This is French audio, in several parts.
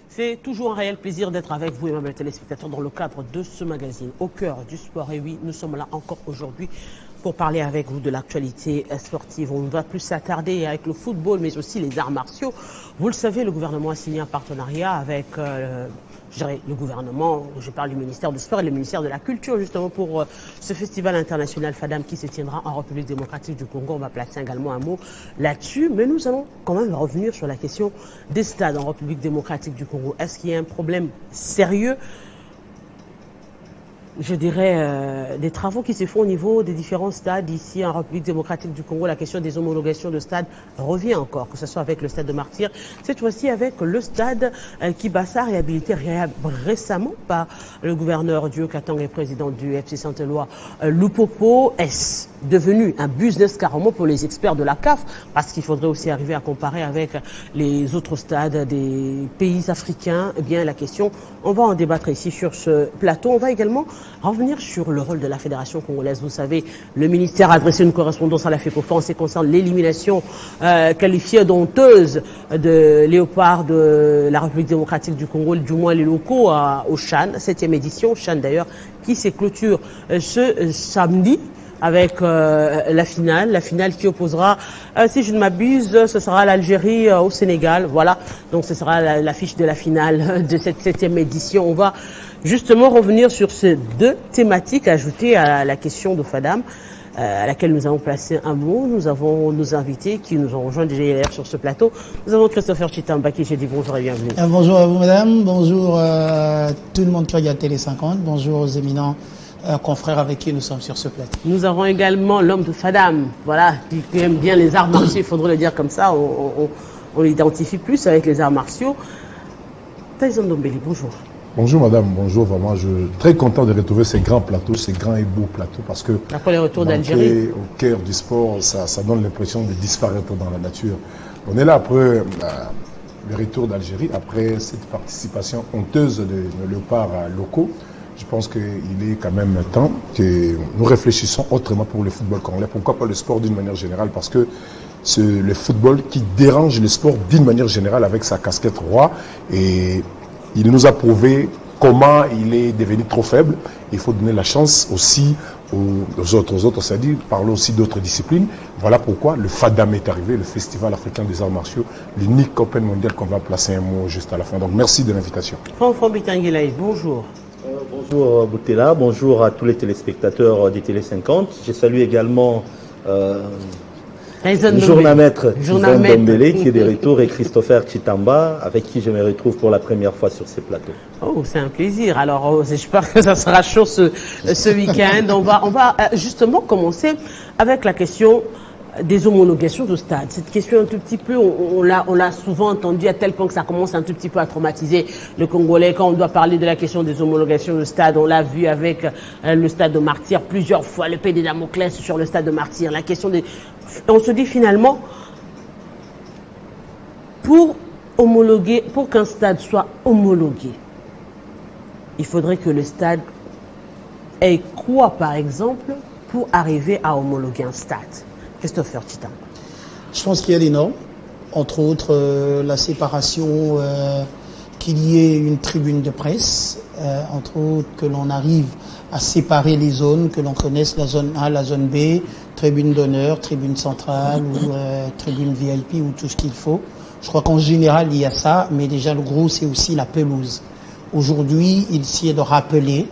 C'est toujours un réel plaisir d'être avec vous, mesdames les téléspectateurs, dans le cadre de ce magazine Au cœur du sport. Et oui, nous sommes là encore aujourd'hui pour parler avec vous de l'actualité sportive. On ne va plus s'attarder avec le football, mais aussi les arts martiaux. Vous le savez, le gouvernement a signé un partenariat avec le gouvernement, je parle du ministère du Sport et le ministère de la Culture, justement pour ce festival international FADAM qui se tiendra en République démocratique du Congo. On va placer également un mot là-dessus, mais nous allons quand même revenir sur la question des stades en République démocratique du Congo. Est-ce qu'il y a un problème sérieux, je dirais, des travaux qui se font au niveau des différents stades ici en République démocratique du Congo? La question des homologations de stades revient encore, que ce soit avec le stade de Martyr, cette fois-ci avec le stade Kibasa, réhabilité récemment par le gouverneur du Haut-Katanga et président du FC Saint-Éloi, Lupopo. Est devenu un business carrément pour les experts de la CAF, parce qu'il faudrait aussi arriver à comparer avec les autres stades des pays africains? Eh bien, la question, on va en débattre ici sur ce plateau. On va également revenir sur le rôle de la Fédération congolaise. Vous savez, le ministère a adressé une correspondance à la FECOFA en ce qui concerne l'élimination qualifiée d'honteuse de Léopard de la République démocratique du Congo, du moins les locaux au Chan, 7e édition, Chan d'ailleurs, qui se clôture ce samedi avec la finale qui opposera, si je ne m'abuse, ce sera l'Algérie au Sénégal. Voilà, donc ce sera l'affiche de la finale de cette 7e édition. On va justement revenir sur ces deux thématiques ajoutées à la question de FADAM, à laquelle nous avons placé un mot. Nous avons nos invités qui nous ont rejoints déjà sur ce plateau. Nous avons Christopher Chitamba qui j'ai dit bonjour et bienvenue. Bonjour à vous madame, bonjour à tout le monde qui regarde Télé 50, bonjour aux éminents confrères avec qui nous sommes sur ce plateau. Nous avons également l'homme de FADAM, voilà, qui aime bien les arts martiaux, il faudrait le dire comme ça, on l'identifie plus avec les arts martiaux. Tyson Dombeli, bonjour. Bonjour madame, bonjour, vraiment, je suis très content de retrouver ces grands plateaux, ces grands et beaux plateaux, parce que après les retours d'Algérie, au cœur du sport, ça donne l'impression de disparaître dans la nature. On est là après le retour d'Algérie, après cette participation honteuse de léopards locaux. Je pense qu'il est quand même temps que nous réfléchissons autrement pour le football congolais. Pourquoi pas le sport d'une manière générale? Parce que c'est le football qui dérange le sport d'une manière générale avec sa casquette roi. Et il nous a prouvé comment il est devenu trop faible. Il faut donner la chance aussi aux autres, c'est-à-dire parler aussi d'autres disciplines. Voilà pourquoi le FADAM est arrivé, le Festival africain des arts martiaux, l'unique Open mondial qu'on va placer un mot juste à la fin. Donc merci de l'invitation. François Bitanguelaï, bonjour. Bonjour Boutela, bonjour à tous les téléspectateurs des Télé 50. Je salue également le journalmaître Tyson Dombeli qui est de retour et Christopher Chitamba avec qui je me retrouve pour la première fois sur ces plateaux. Oh, c'est un plaisir. Alors, j'espère que ça sera chaud ce week-end. On va justement commencer avec la question des homologations de stade. Cette question un tout petit peu, on l'a souvent entendu à tel point que ça commence un tout petit peu à traumatiser le Congolais. Quand on doit parler de la question des homologations de stade, on l'a vu avec le stade de Martyr plusieurs fois, le PD Damoclès sur le stade de Martyr. La question des... On se dit finalement, pour qu'un stade soit homologué, il faudrait que le stade ait quoi, par exemple, pour arriver à homologuer un stade? Christopher Chitamba. Je pense qu'il y a des normes, entre autres la séparation, qu'il y ait une tribune de presse, entre autres que l'on arrive à séparer les zones, que l'on connaisse la zone A, la zone B, tribune d'honneur, tribune centrale ou tribune VIP ou tout ce qu'il faut. Je crois qu'en général il y a ça, mais déjà le gros c'est aussi la pelouse. Aujourd'hui, il s'y est de rappeler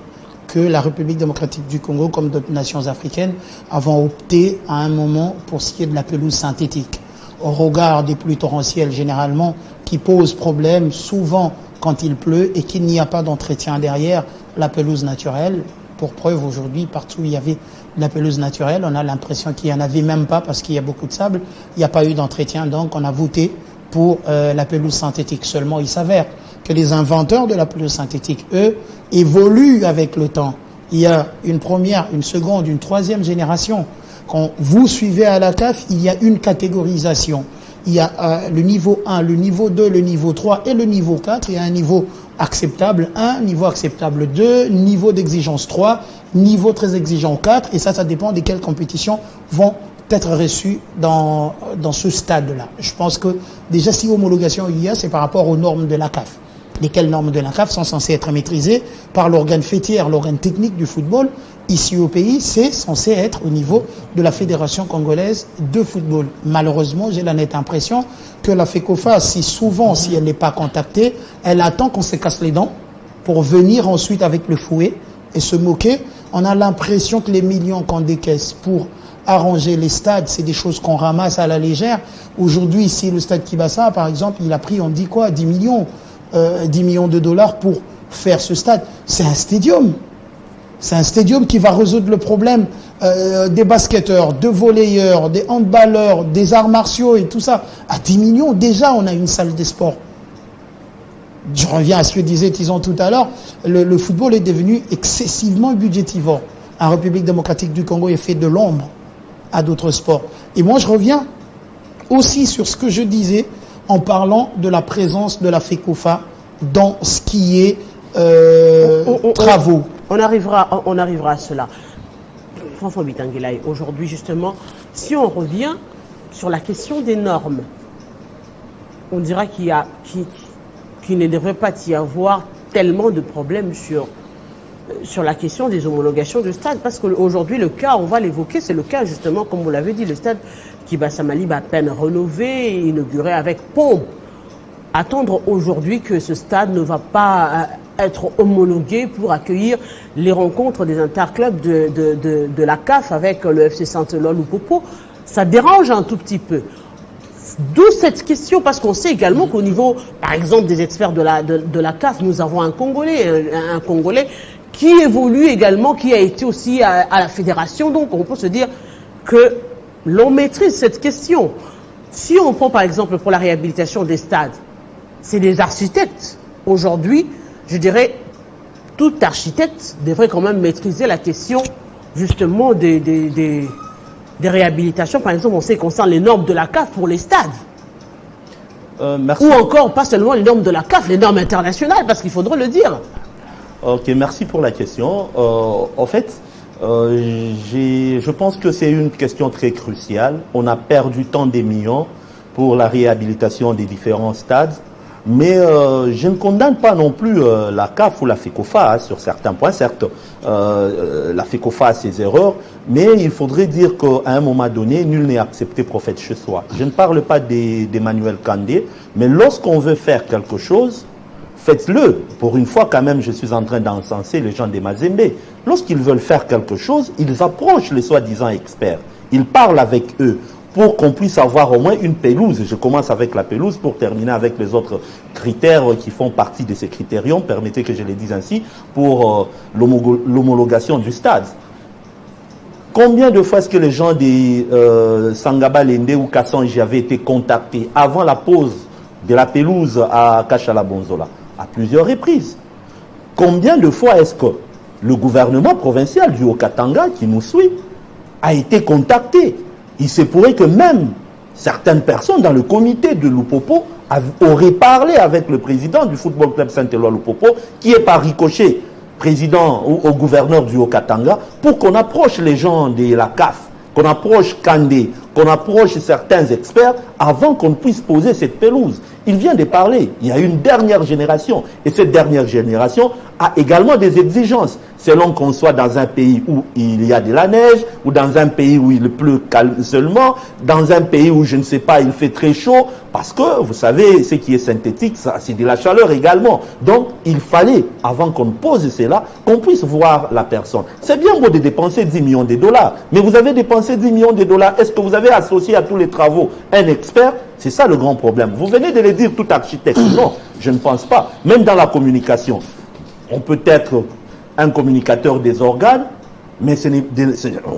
que la République démocratique du Congo, comme d'autres nations africaines, avons opté à un moment pour ce qui est de la pelouse synthétique. Au regard des pluies torrentielles généralement, qui posent problème souvent quand il pleut et qu'il n'y a pas d'entretien derrière la pelouse naturelle. Pour preuve, aujourd'hui, partout où il y avait de la pelouse naturelle, on a l'impression qu'il n'y en avait même pas parce qu'il y a beaucoup de sable. Il n'y a pas eu d'entretien, donc on a voté pour la pelouse synthétique. Seulement, il s'avère que les inventeurs de la pelouse synthétique, eux, évoluent avec le temps. Il y a une première, une seconde, une troisième génération. Quand vous suivez à la CAF, il y a une catégorisation. Il y a le niveau 1, le niveau 2, le niveau 3 et le niveau 4. Il y a un niveau acceptable 1, niveau acceptable 2, niveau d'exigence 3, niveau très exigeant 4. Et ça dépend de quelles compétitions vont être reçues dans ce stade-là. Je pense que déjà, si homologation il y a, c'est par rapport aux normes de la CAF. Lesquelles normes de la CAF sont censées être maîtrisées par l'organe fêtière, l'organe technique du football. Ici au pays, c'est censé être au niveau de la Fédération congolaise de football. Malheureusement, j'ai la nette impression que la FECOFA, si elle n'est pas contactée, elle attend qu'on se casse les dents pour venir ensuite avec le fouet et se moquer. On a l'impression que les millions qu'on décaisse pour arranger les stades, c'est des choses qu'on ramasse à la légère. Aujourd'hui, ici, le stade Kibasa, par exemple, il a pris, on dit quoi, 10 millions de dollars pour faire ce stade. C'est un stadium. C'est un stadium qui va résoudre le problème des basketteurs, de volleyeurs, des handballeurs, des arts martiaux et tout ça. À 10 millions, déjà, on a une salle des sports. Je reviens à ce que disait Tison tout à l'heure. Le football est devenu excessivement budgétivore. En République démocratique du Congo, il fait de l'ombre à d'autres sports. Et moi, je reviens aussi sur ce que je disais en parlant de la présence de la FECOFA dans ce qui est travaux. On arrivera à cela. François Bitangelaï, aujourd'hui justement, si on revient sur la question des normes, on dira qu'il ne devrait pas y avoir tellement de problèmes sur la question des homologations de stade, parce qu'aujourd'hui le cas, on va l'évoquer, c'est le cas justement, comme vous l'avez dit, le stade Kibasa Malib à peine rénové, inauguré avec pompe. Attendre aujourd'hui que ce stade ne va pas être homologué pour accueillir les rencontres des interclubs de la CAF avec le FC Saint-Eloi Lupopo, ça dérange un tout petit peu. D'où cette question, parce qu'on sait également qu'au niveau, par exemple, des experts de la CAF, nous avons un Congolais qui évolue également, qui a été aussi à la fédération. Donc on peut se dire que l'on maîtrise cette question. Si on prend par exemple pour la réhabilitation des stades, c'est des architectes. Aujourd'hui, je dirais, tout architecte devrait quand même maîtriser la question justement des réhabilitations. Par exemple, on sait concerne les normes de la CAF pour les stades. Merci. Ou encore, pas seulement les normes de la CAF, les normes internationales, parce qu'il faudrait le dire. Ok, merci pour la question. En fait, je pense que c'est une question très cruciale. On a perdu tant des millions pour la réhabilitation des différents stades. Mais je ne condamne pas non plus la CAF ou la FECOFA sur certains points. Certes, la FECOFA a ses erreurs, mais il faudrait dire qu'à un moment donné, nul n'est accepté prophète chez soi. Je ne parle pas d'Emmanuel Kandé, mais lorsqu'on veut faire quelque chose, faites-le. Pour une fois, quand même, je suis en train d'encenser les gens des Mazembe. Lorsqu'ils veulent faire quelque chose, ils approchent les soi-disant experts. Ils parlent avec eux pour qu'on puisse avoir au moins une pelouse. Je commence avec la pelouse pour terminer avec les autres critères qui font partie de ces critériums, permettez que je les dise ainsi, pour l'homologation du stade. Combien de fois est-ce que les gens des Sangaba Lende ou Kassanji avaient été contactés avant la pause de la pelouse à Kachala Bonzola? À plusieurs reprises. Combien de fois est-ce que le gouvernement provincial du Haut-Katanga, qui nous suit, a été contacté? Il se pourrait que même certaines personnes dans le comité de Lupopo auraient parlé avec le président du Football Club Saint-Eloi Lupopo, qui est par ricochet président ou au gouverneur du Haut-Katanga, pour qu'on approche les gens de la CAF, qu'on approche Kandé, qu'on approche certains experts avant qu'on puisse poser cette pelouse. Il vient de parler, il y a une dernière génération, et cette dernière génération a également des exigences, selon qu'on soit dans un pays où il y a de la neige, ou dans un pays où il pleut seulement, dans un pays où, je ne sais pas, il fait très chaud, parce que, vous savez, ce qui est synthétique, c'est de la chaleur également. Donc, il fallait, avant qu'on pose cela, qu'on puisse voir la personne. C'est bien beau de dépenser 10 millions de dollars, mais vous avez dépensé 10 millions de dollars, est-ce que vous avez associé à tous les travaux un expert? C'est ça le grand problème. Vous venez de le dire, tout architecte. Non, je ne pense pas. Même dans la communication, on peut être un communicateur des organes, mais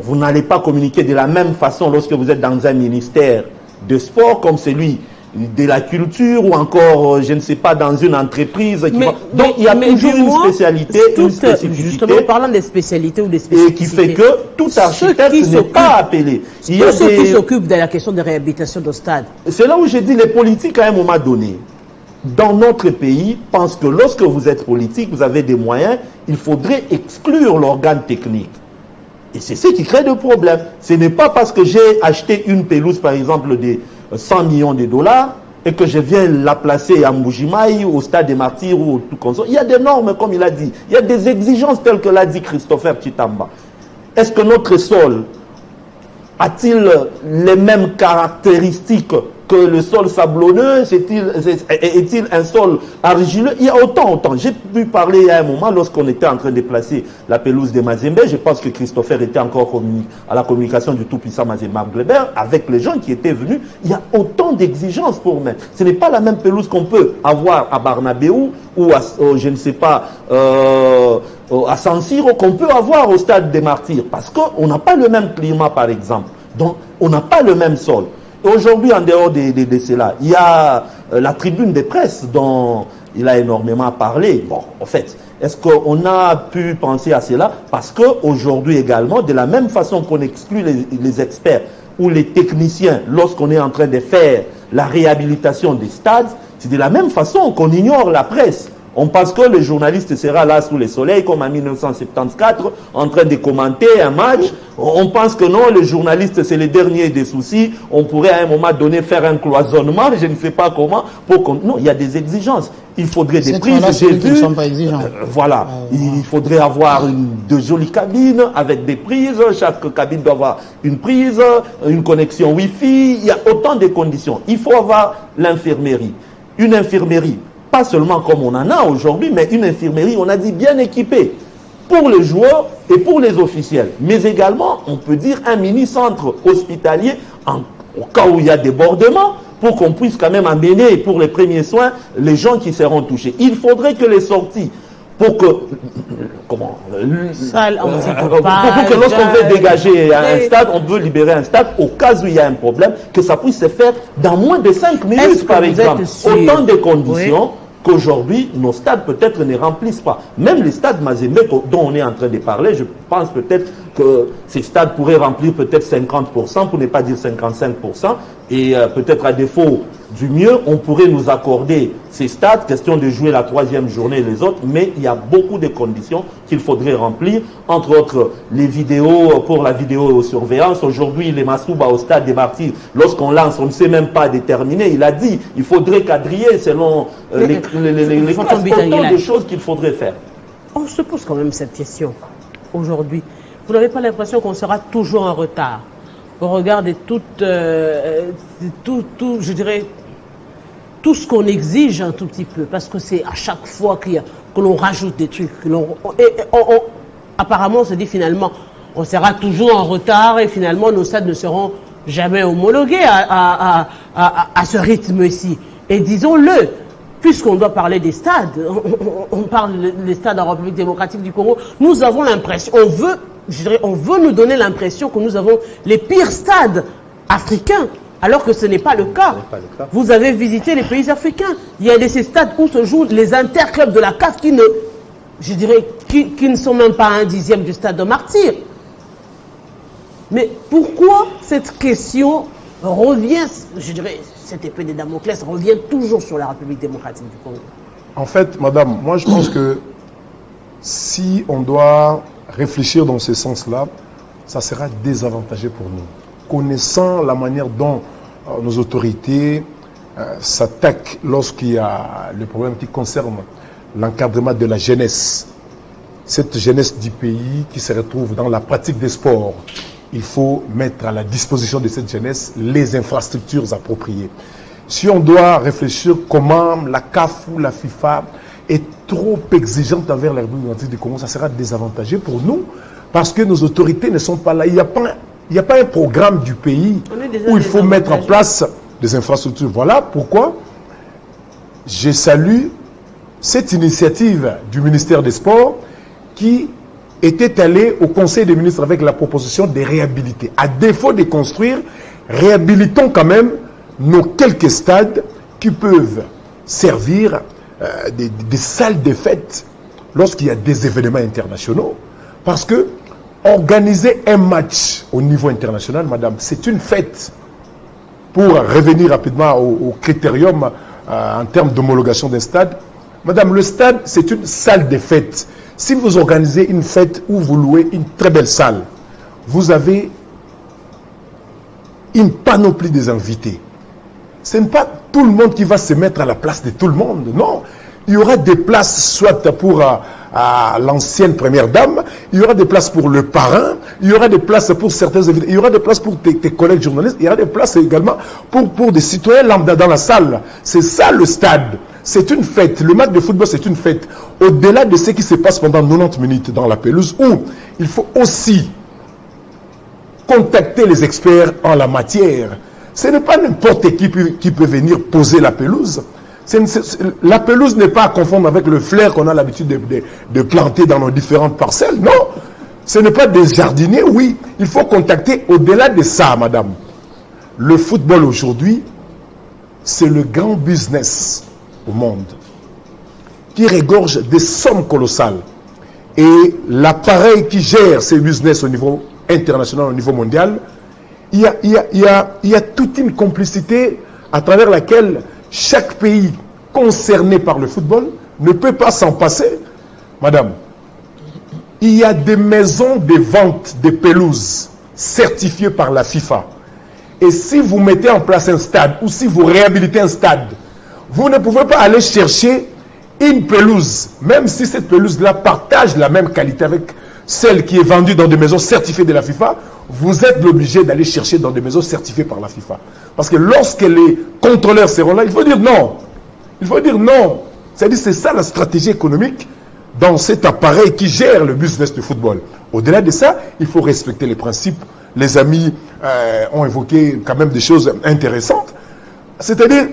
vous n'allez pas communiquer de la même façon lorsque vous êtes dans un ministère de sport comme celui de la culture ou encore, je ne sais pas, dans une entreprise. Donc, il y a toujours une spécialité, une spécificité. Justement, parlant des spécialités ou des spécificités. Et qui fait que tout architecte n'est pas appelé. Il y a ceux qui s'occupent de la question de réhabilitation de stade. C'est là où j'ai dit les politiques, à un moment donné, dans notre pays, pensent que lorsque vous êtes politique, vous avez des moyens, il faudrait exclure l'organe technique. Et c'est ce qui crée des problèmes. Ce n'est pas parce que j'ai acheté une pelouse, par exemple, de 100 millions de dollars, et que je viens la placer à Mbujimaï, au Stade des Martyrs ou tout comme ça. Il y a des normes, comme il a dit. Il y a des exigences telles que l'a dit Christopher Tchitamba. Est-ce que notre sol a-t-il les mêmes caractéristiques que le sol sablonneux? Est-il un sol argileux? Il y a autant. J'ai pu parler à un moment, lorsqu'on était en train de placer la pelouse de Mazembe, je pense que Christopher était encore à la communication du tout-puissant Mazembe Gleber, avec les gens qui étaient venus. Il y a autant d'exigences pour mettre. Ce n'est pas la même pelouse qu'on peut avoir à Barnabéu ou à, je ne sais pas, à San Siro, qu'on peut avoir au Stade des Martyrs, parce qu'on n'a pas le même climat, par exemple. Donc, on n'a pas le même sol. Aujourd'hui, en dehors de cela, il y a la tribune de presse dont il a énormément parlé. Bon, en fait, est-ce qu'on a pu penser à cela? Parce qu'aujourd'hui également, de la même façon qu'on exclut les experts ou les techniciens lorsqu'on est en train de faire la réhabilitation des stades, c'est de la même façon qu'on ignore la presse. On pense que le journaliste sera là sous le soleil, comme en 1974, en train de commenter un match. On pense que non, le journaliste, c'est le dernier des soucis. On pourrait à un moment donné faire un cloisonnement, je ne sais pas comment. Non, il y a des exigences. Il faudrait des prises, j'ai vu. Qui ne sont pas exigeants. Voilà. Il faudrait avoir de jolies cabines avec des prises. Chaque cabine doit avoir une prise, une connexion Wi-Fi. Il y a autant de conditions. Il faut avoir l'infirmerie. Une infirmerie. Pas seulement comme on en a aujourd'hui, mais une infirmerie, on a dit, bien équipée pour les joueurs et pour les officiels. Mais également, on peut dire un mini-centre hospitalier au cas où il y a débordement, pour qu'on puisse quand même amener pour les premiers soins les gens qui seront touchés. Il faudrait que les sorties, pour que lorsqu'on veut dégager un stade, on veut libérer un stade, au cas où il y a un problème, que ça puisse se faire dans moins de 5 minutes, par exemple. Autant de conditions qu'aujourd'hui, nos stades peut-être ne remplissent pas. Même les stades Mazembe dont on est en train de parler, je pense peut-être que ces stades pourraient remplir peut-être 50%, pour ne pas dire 55%, et peut-être à défaut du mieux, on pourrait nous accorder ces stades, question de jouer la 3e journée et les autres, mais il y a beaucoup de conditions qu'il faudrait remplir, entre autres les vidéos pour la vidéosurveillance. Aujourd'hui, les Massouba au Stade des Martyrs, lorsqu'on lance, on ne sait même pas déterminer. Il a dit il faudrait quadriller selon les classes, autant de choses qu'il faudrait faire. On se pose quand même cette question aujourd'hui. Vous n'avez pas l'impression qu'on sera toujours en retard au regard de je dirais, tout ce qu'on exige un tout petit peu, parce que c'est à chaque fois que l'on rajoute des trucs, apparemment on se dit finalement, on sera toujours en retard et finalement nos stades ne seront jamais homologués à ce rythme-ci. Et disons-le, puisqu'on doit parler des stades, on parle des stades en République démocratique du Congo, nous avons l'impression, on veut nous donner l'impression que nous avons les pires stades africains, alors que ce n'est pas le cas. Vous avez visité les pays africains. Il y a ces stades où se jouent les interclubs de la CAF qui ne sont même pas un dixième du stade de Martyrs. Mais pourquoi cette question revient, je dirais, cette épée de Damoclès revient toujours sur la République démocratique du Congo? En fait, madame, moi je pense que si on doit réfléchir dans ce sens-là, ça sera désavantageux pour nous. Connaissant la manière dont nos autorités s'attaquent lorsqu'il y a le problème qui concerne l'encadrement de la jeunesse, cette jeunesse du pays qui se retrouve dans la pratique des sports, il faut mettre à la disposition de cette jeunesse les infrastructures appropriées. Si on doit réfléchir comment la CAF ou la FIFA est trop exigeante envers la République démocratique du Congo, ça sera désavantageux pour nous parce que nos autorités ne sont pas là. Il n'y a pas un programme du pays où il faut mettre en place des infrastructures. Voilà pourquoi je salue cette initiative du ministère des Sports qui était allé au Conseil des ministres avec la proposition de réhabiliter. À défaut de construire, réhabilitons quand même nos quelques stades qui peuvent servir des salles de fête lorsqu'il y a des événements internationaux. Parce que organiser un match au niveau international, madame, c'est une fête. Pour revenir rapidement au critérium en termes d'homologation d'un stade, madame, le stade, c'est une salle de fête. Si vous organisez une fête où vous louez une très belle salle, vous avez une panoplie des invités. Ce n'est pas tout le monde qui va se mettre à la place de tout le monde, non. Il y aura des places soit pour l'ancienne première dame, il y aura des places pour le parrain, il y aura des places pour certains invités, il y aura des places pour tes collègues journalistes, il y aura des places également pour des citoyens lambda dans la salle. C'est ça le stade. C'est une fête. Le match de football, c'est une fête. Au-delà de ce qui se passe pendant 90 minutes dans la pelouse, où il faut aussi contacter les experts en la matière. Ce n'est pas n'importe qui peut venir poser la pelouse. La pelouse n'est pas à confondre avec le flair qu'on a l'habitude de planter dans nos différentes parcelles. Non, ce n'est pas des jardiniers, oui. Il faut contacter au-delà de ça, madame. Le football aujourd'hui, c'est le grand business au monde qui regorge des sommes colossales. Et l'appareil qui gère ces business au niveau international, au niveau mondial, il y a toute une complicité à travers laquelle chaque pays concerné par le football ne peut pas s'en passer. Madame, il y a des maisons de vente de pelouses certifiées par la FIFA. Et si vous mettez en place un stade ou si vous réhabilitez un stade, vous ne pouvez pas aller chercher une pelouse, même si cette pelouse-là partage la même qualité avec celle qui est vendue dans des maisons certifiées de la FIFA, vous êtes obligé d'aller chercher dans des maisons certifiées par la FIFA. Parce que lorsque les contrôleurs seront là, il faut dire non. Il faut dire non. C'est-à-dire c'est ça la stratégie économique dans cet appareil qui gère le business du football. Au-delà de ça, il faut respecter les principes. Les amis ont évoqué quand même des choses intéressantes. C'est-à-dire,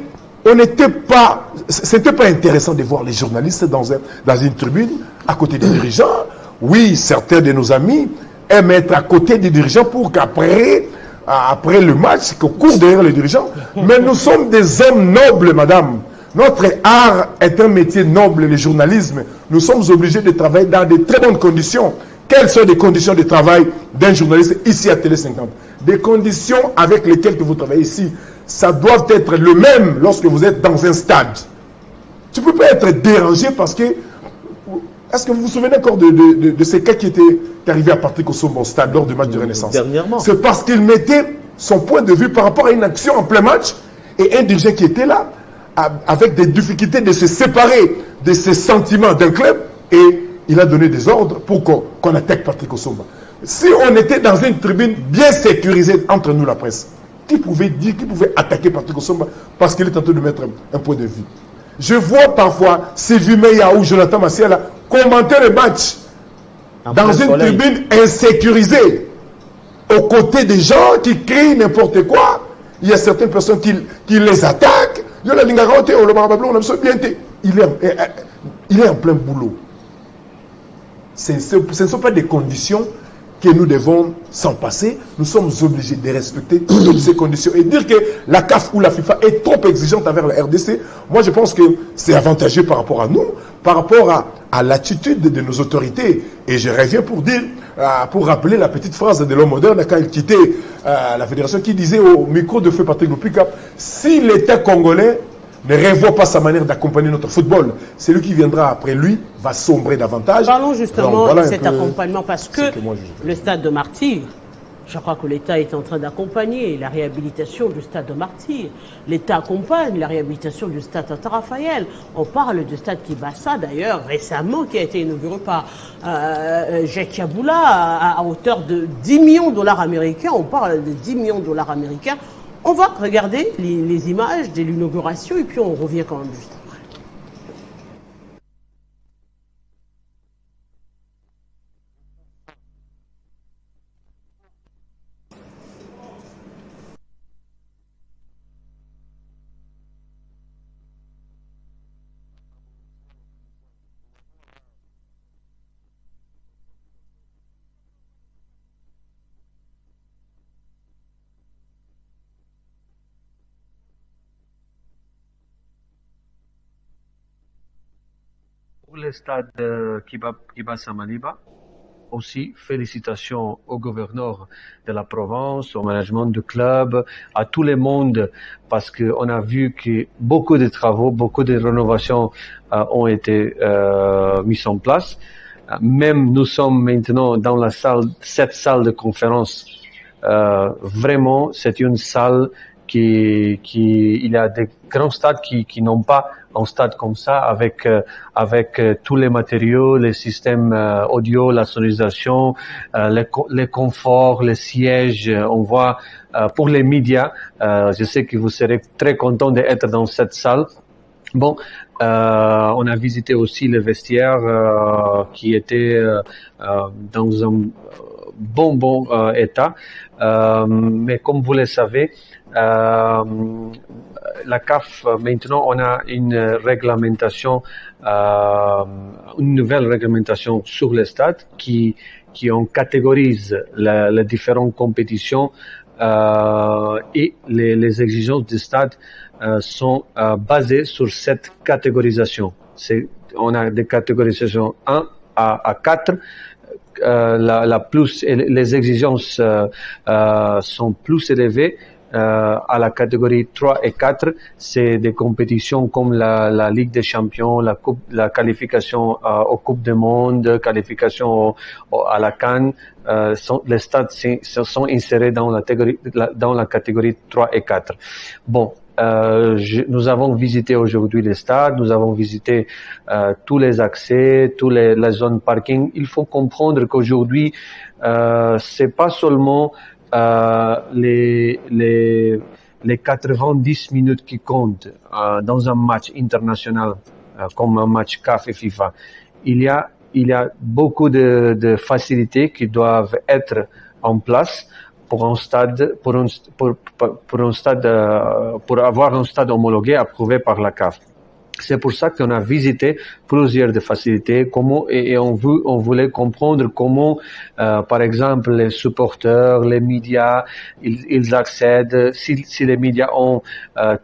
c'était pas intéressant de voir les journalistes dans une tribune à côté des dirigeants. Oui, certains de nos amis aiment être à côté des dirigeants pour qu'après le match, qu'on court derrière les dirigeants. Mais nous sommes des hommes nobles, madame. Notre art est un métier noble, le journalisme. Nous sommes obligés de travailler dans de très bonnes conditions. Quelles sont les conditions de travail d'un journaliste ici à Télé 50? Des conditions avec lesquelles que vous travaillez ici, ça doit être le même lorsque vous êtes dans un stade. Tu ne peux pas être dérangé parce que... Est-ce que vous vous souvenez encore de ces cas qui étaient arrivés à Patrick Osombo au stade lors du match de Renaissance? Dernièrement. C'est parce qu'il mettait son point de vue par rapport à une action en plein match et un dirigeant qui était là avec des difficultés de se séparer de ses sentiments d'un club et il a donné des ordres pour qu'on attaque Patrick Osombo. Si on était dans une tribune bien sécurisée entre nous, la presse, qui pouvait attaquer Patrick Osombo parce qu'il est en train de mettre un point de vue? Je vois parfois Sylvie Meya ou Jonathan Massiela commenter le match dans une tribune insécurisée, aux côtés des gens qui crient n'importe quoi. Il y a certaines personnes qui les attaquent. Il est en plein boulot. Ce ne sont pas des conditions que nous devons s'en passer. Nous sommes obligés de respecter toutes ces conditions. Et dire que la CAF ou la FIFA est trop exigeante envers la RDC, moi je pense que c'est avantageux par rapport à nous, par rapport à l'attitude de nos autorités. Et je reviens pour rappeler la petite phrase de l'homme moderne quand il quittait la fédération, qui disait au micro de feu Patrick Lupika, si l'État congolais ne revoit pas sa manière d'accompagner notre football, celui qui viendra après lui va sombrer davantage. Parlons justement de cet accompagnement, parce que le stade de Martyrs, je crois que l'État est en train d'accompagner la réhabilitation du stade de Martyrs. L'État accompagne la réhabilitation du stade Tata Raphaël. On parle du stade Kibassa, d'ailleurs, récemment, qui a été inauguré par Jacques Yaboula à hauteur de 10 millions de dollars américains. On parle de 10 millions de dollars américains. On va regarder les images de l'inauguration et puis on revient quand même juste après. pour le stade Kiba Samaliba, aussi félicitations au gouverneur de la province, au management du club, à tout le monde, parce qu'on a vu que beaucoup de travaux, beaucoup de rénovations ont été mis en place. Même nous sommes maintenant dans cette salle de conférence. Vraiment, c'est une salle il y a des grands stades qui n'ont pas un stade comme ça avec tous les matériaux, les systèmes audio, la sonorisation, les conforts, les sièges. On voit pour les médias. Je sais que vous serez très contents d'être dans cette salle. Bon, on a visité aussi le vestiaire qui était dans un bon état. Mais comme vous le savez, la CAF, maintenant, on a une réglementation, une nouvelle réglementation sur le stade qui on catégorise les différentes compétitions et les exigences du stade sont basées sur cette catégorisation. On a des catégorisations 1 à 4. Les exigences sont plus élevées. À la catégorie 3 et 4, c'est des compétitions comme la Ligue des Champions, la qualification aux Coupes du Monde, qualification à la CAN. Les stades sont insérés dans la catégorie 3 et 4. Bon, nous avons visité aujourd'hui les stades, nous avons visité tous les accès, toutes les zones parking. Il faut comprendre qu'aujourd'hui, c'est pas seulement les 90 minutes qui comptent dans un match international comme un match CAF et FIFA. Il y a beaucoup de facilités qui doivent être en place pour un stade, pour avoir un stade homologué approuvé par la CAF. C'est pour ça qu'on a visité plusieurs de facilités, et on voulait comprendre comment, par exemple, les supporters, les médias, ils accèdent, si les médias ont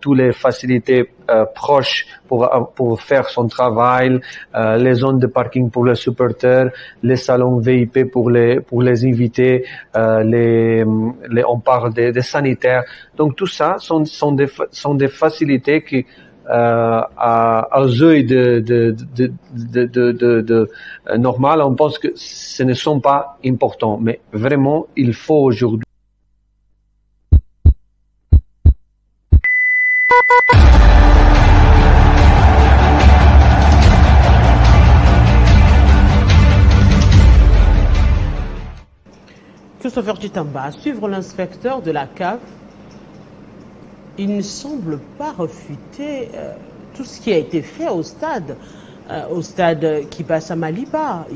toutes les facilités proches pour faire son travail, les zones de parking pour les supporters, les salons VIP pour les invités, on parle des sanitaires. Donc tout ça sont des facilités qui aux yeux de normal, on pense que ce ne sont pas importants, mais vraiment, il faut aujourd'hui. Christopher Tchitamba, à suivre l'inspecteur de la CAF, il ne semble pas refuter tout ce qui a été fait au stade Kiba Samaliba.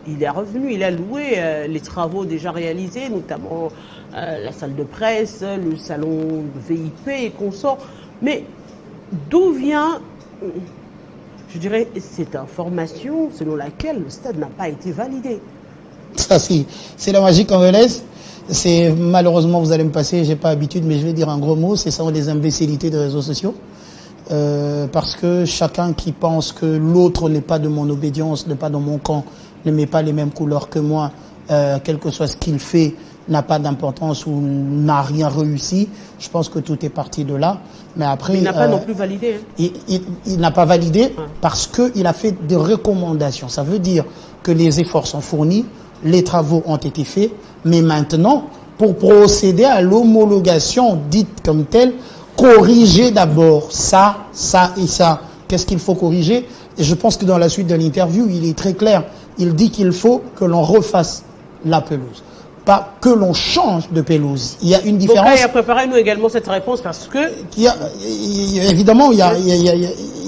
Il est revenu, il a loué les travaux déjà réalisés, notamment la salle de presse, le salon VIP et consorts. Mais d'où vient, je dirais, cette information selon laquelle le stade n'a pas été validé? Ça, c'est la magie congolaise. C'est malheureusement, vous allez me passer, j'ai pas l'habitude, mais je vais dire un gros mot, c'est ça les imbécilités des réseaux sociaux. Parce que chacun qui pense que l'autre n'est pas de mon obédience, n'est pas dans mon camp, ne met pas les mêmes couleurs que moi, quel que soit ce qu'il fait, n'a pas d'importance ou n'a rien réussi. Je pense que tout est parti de là. Mais après, il n'a pas non plus validé. Hein. Il n'a pas validé parce qu'il a fait des recommandations. Ça veut dire que les efforts sont fournis, les travaux ont été faits, mais maintenant, pour procéder à l'homologation dite comme telle, corriger d'abord ça et ça. Qu'est-ce qu'il faut corriger? Et je pense que dans la suite de l'interview, il est très clair. Il dit qu'il faut que l'on refasse la pelouse, pas que l'on change de pelouse. Il y a une différence. Donc, préparez-nous également cette réponse parce que... Évidemment, il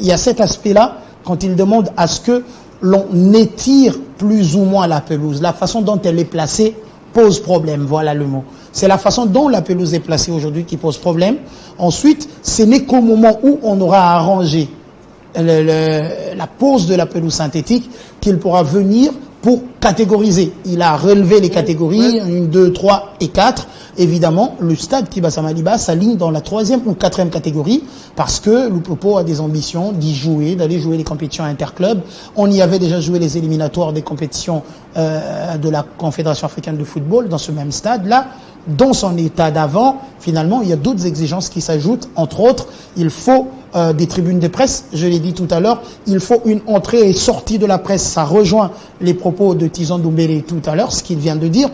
y a cet aspect-là quand il demande à ce que l'on étire plus ou moins la pelouse. La façon dont elle est placée pose problème, voilà le mot. C'est la façon dont la pelouse est placée aujourd'hui qui pose problème. Ensuite, ce n'est qu'au moment où on aura arrangé la pose de la pelouse synthétique qu'il pourra venir pour catégoriser. Il a relevé les catégories, 1, 2, 3 et 4. Évidemment, le stade Kibasa Maliba s'aligne dans la 3e ou 4e catégorie parce que Lupopo a des ambitions d'y jouer, d'aller jouer les compétitions interclubs. On y avait déjà joué les éliminatoires des compétitions de la Confédération africaine de football dans ce même stade-là. Dans son état d'avant, finalement, il y a d'autres exigences qui s'ajoutent. Entre autres, il faut des tribunes de presse. Je l'ai dit tout à l'heure, il faut une entrée et sortie de la presse. Ça rejoint les propos de Tizon Doumbélé tout à l'heure, ce qu'il vient de dire.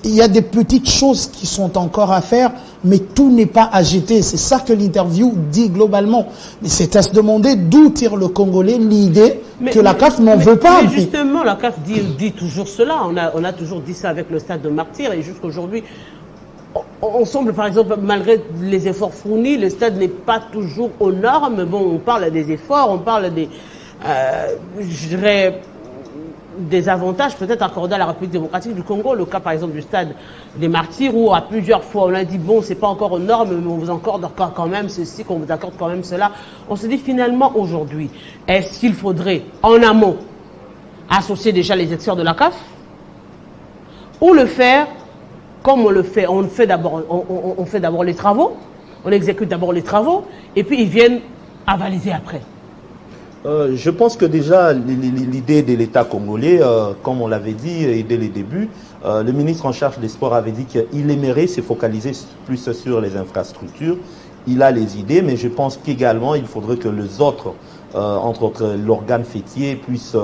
Il y a des petites choses qui sont encore à faire, mais tout n'est pas à jeter. C'est ça que l'interview dit globalement. Mais c'est à se demander d'où tire le Congolais l'idée que la CAF n'en veut pas. Mais justement, la CAF dit toujours cela. On a toujours dit ça avec le stade de Martyr et jusqu'aujourd'hui, on semble, par exemple, malgré les efforts fournis, le stade n'est pas toujours aux normes. Bon, on parle des efforts, on parle des, je dirais, des avantages peut-être accordés à la République démocratique du Congo. Le cas, par exemple, du stade des Martyrs, où à plusieurs fois on a dit, bon, c'est pas encore aux normes, mais on vous accorde quand même ceci, qu'on vous accorde quand même cela. On se dit finalement aujourd'hui, est-ce qu'il faudrait, en amont, associer déjà les experts de la CAF, ou le faire comme on le fait, on fait d'abord les travaux, on exécute d'abord les travaux, et puis ils viennent avaliser après. Je pense que déjà, l'idée de l'État congolais, comme on l'avait dit dès les débuts, le ministre en charge des sports avait dit qu'il aimerait se focaliser plus sur les infrastructures. Il a les idées, mais je pense qu'également, il faudrait que les autres, entre autres l'organe fêtier, puissent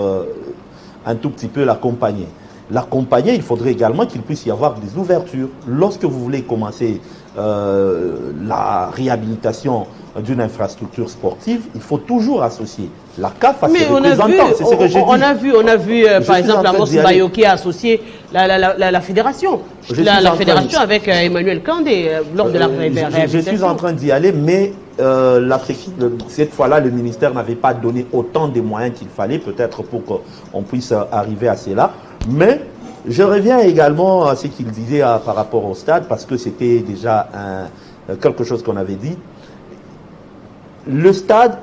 un tout petit peu l'accompagner. L'accompagner, il faudrait également qu'il puisse y avoir des ouvertures. Lorsque vous voulez commencer la réhabilitation d'une infrastructure sportive, il faut toujours associer la CAF à ses représentants. C'est ce que j'ai dit. On a vu par exemple, Amos Bayo qui a associé la fédération. La fédération avec Emmanuel Kandé lors de la réhabilitation. Je suis en train d'y aller, mais cette fois-là, le ministère n'avait pas donné autant de moyens qu'il fallait, peut-être pour qu'on puisse arriver à cela. Mais je reviens également à ce qu'il disait par rapport au stade, parce que c'était déjà quelque chose qu'on avait dit. Le stade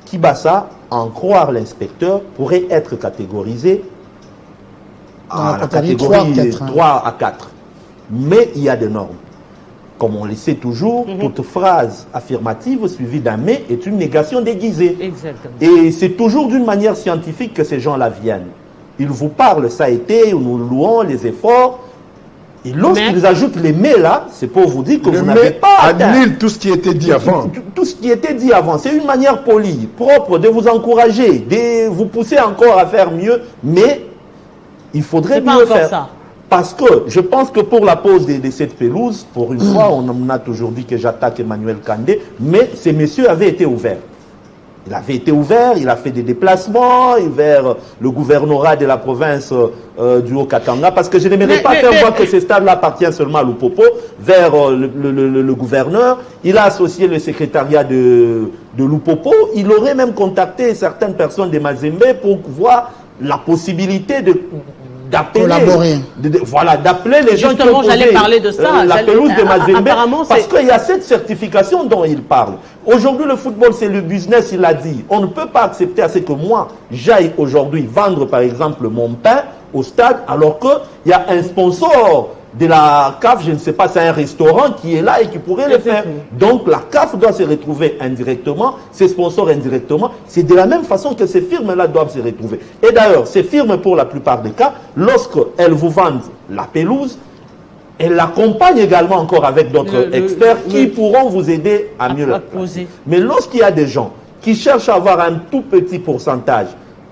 Kibasa, en croire l'inspecteur, pourrait être catégorisé à la catégorie 3 à 4. Mais il y a des normes. Comme on le sait toujours, toute phrase affirmative suivie d'un mais est une négation déguisée. Exactement. Et c'est toujours d'une manière scientifique que ces gens-là viennent. Ils vous parlent, ça a été, nous louons les efforts. Et lorsqu'ils ajoutent les mais là, c'est pour vous dire que vous n'avez pas annule tout ce qui était dit avant. Tout ce qui était dit avant. C'est une manière polie, propre de vous encourager, de vous pousser encore à faire mieux, mais il faudrait mieux faire. Ça. Parce que je pense que pour la pose de cette pelouse, pour une fois, on a toujours dit que j'attaque Emmanuel Kandé, mais ces messieurs avaient été ouverts. Il avait été ouvert, il a fait des déplacements vers le gouvernorat de la province du Haut-Katanga, parce que je n'aimerais pas faire voir que ce stade-là appartient seulement à Lupopo, vers le gouverneur. Il a associé le secrétariat de Lupopo. Il aurait même contacté certaines personnes de Mazembe pour voir la possibilité d'appeler les gens qui ont j'allais parler de ça. La pelouse de Mazembe, parce qu'il y a cette certification dont il parle. Aujourd'hui, le football, c'est le business, il a dit. On ne peut pas accepter à ce que moi, j'aille aujourd'hui vendre, par exemple, mon pain au stade, alors qu'il y a un sponsor de la CAF, je ne sais pas, c'est un restaurant qui est là et qui pourrait le faire. Donc la CAF doit se retrouver indirectement, ses sponsors indirectement. C'est de la même façon que ces firmes-là doivent se retrouver. Et d'ailleurs, ces firmes, pour la plupart des cas, lorsqu'elles vous vendent la pelouse, elles l'accompagnent également encore avec d'autres experts qui pourront vous aider à mieux la poser. Mais lorsqu'il y a des gens qui cherchent à avoir un tout petit pourcentage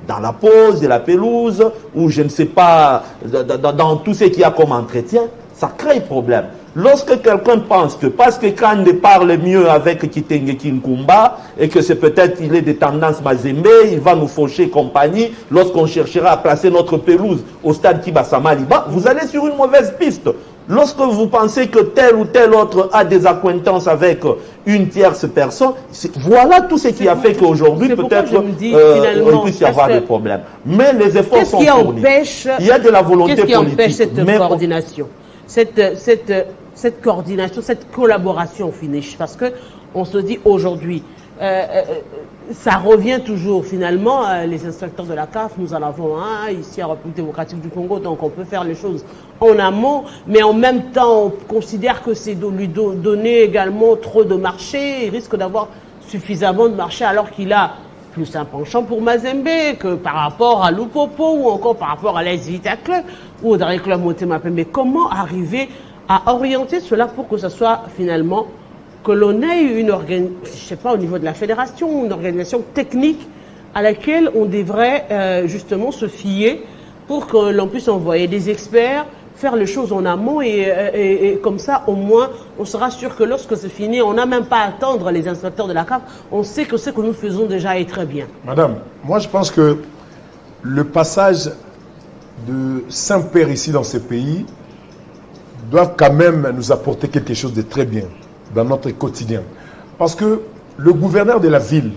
dans la pose de la pelouse, ou je ne sais pas, dans tout ce qu'il y a comme entretien, ça crée problème. Lorsque quelqu'un pense que parce que Kandé parle mieux avec Kitenge Kinkumba, et que c'est peut-être il est de tendance Mazembe, il va nous faucher compagnie, lorsqu'on cherchera à placer notre pelouse au stade Kibasa Maliba, vous allez sur une mauvaise piste. Lorsque vous pensez que tel ou tel autre a des accointances avec une tierce personne, voilà tout ce qui a fait qu'aujourd'hui, peut-être, il puisse y avoir des problèmes. Mais les efforts sont fournis. Il y a de la volonté politique. Qu'est-ce qui empêche cette coordination, cette coordination, cette collaboration au finish? Parce que on se dit aujourd'hui, ça revient toujours finalement, les inspecteurs de la CAF, nous en avons un ici en République démocratique du Congo, donc on peut faire les choses en amont, mais en même temps on considère que c'est de lui donner également trop de marché, il risque d'avoir suffisamment de marché alors qu'il a plus un penchant pour Mazembe que par rapport à Lupopo ou encore par rapport à l'AS Vita Club ou au dernier club Motema Pembe. Mais comment arriver à orienter cela pour que ce soit finalement que l'on ait une je sais pas, au niveau de la fédération, une organisation technique à laquelle on devrait justement se fier pour que l'on puisse envoyer des experts, faire les choses en amont et comme ça, au moins, on sera sûr que lorsque c'est fini, on n'a même pas à attendre les inspecteurs de la CAF, on sait que ce que nous faisons déjà est très bien. Madame, moi je pense que le passage de Saint-Père ici dans ces pays doit quand même nous apporter quelque chose de très bien dans notre quotidien. Parce que le gouverneur de la ville,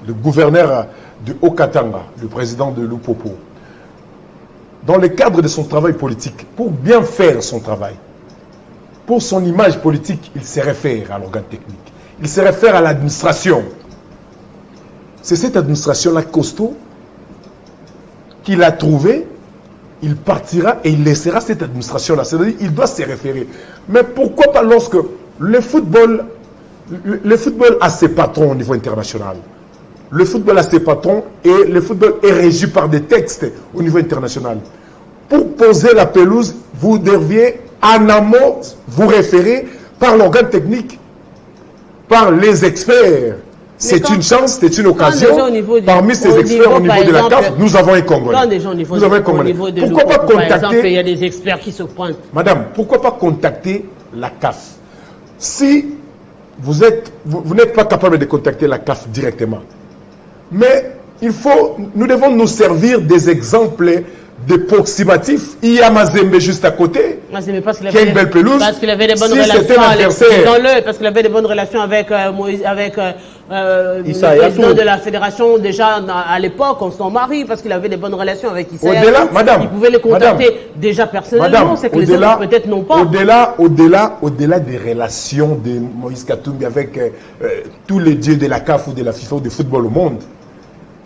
le gouverneur de Haut-Katanga, le président de Lupopo, dans le cadre de son travail politique, pour bien faire son travail, pour son image politique, il se réfère à l'organe technique. Il se réfère à l'administration. C'est cette administration-là costaud qu'il a trouvée. Il partira et il laissera cette administration-là. C'est-à-dire qu'il doit se référer. Mais pourquoi pas lorsque le football a ses patrons au niveau international. Le football a ses patrons et le football est régi par des textes au niveau international. Pour poser la pelouse, vous deviez en amont vous référer par l'organe technique, par les experts. C'est une chance, c'est une occasion. Parmi ces experts au niveau de la CAF, nous avons un Congolais. Nous avons un Congolais. Pourquoi pas contacter... il y a des experts qui se pointent. Madame, pourquoi pas contacter la CAF? Si vous n'êtes pas capable de contacter la CAF directement, mais nous devons nous servir des exemples d'approximatifs. Il y a Mazembe juste à côté, qui a une belle pelouse. Parce qu'il avait des bonnes relations avec le président de la fédération déjà à l'époque, on s'en marie, parce qu'il avait des bonnes relations avec Issa. Madame, il pouvait les contacter déjà personnellement, c'est que les autres peut-être non pas. Au-delà des relations de Moïse Katumbi avec tous les dieux de la CAF ou de la FIFA ou du football au monde,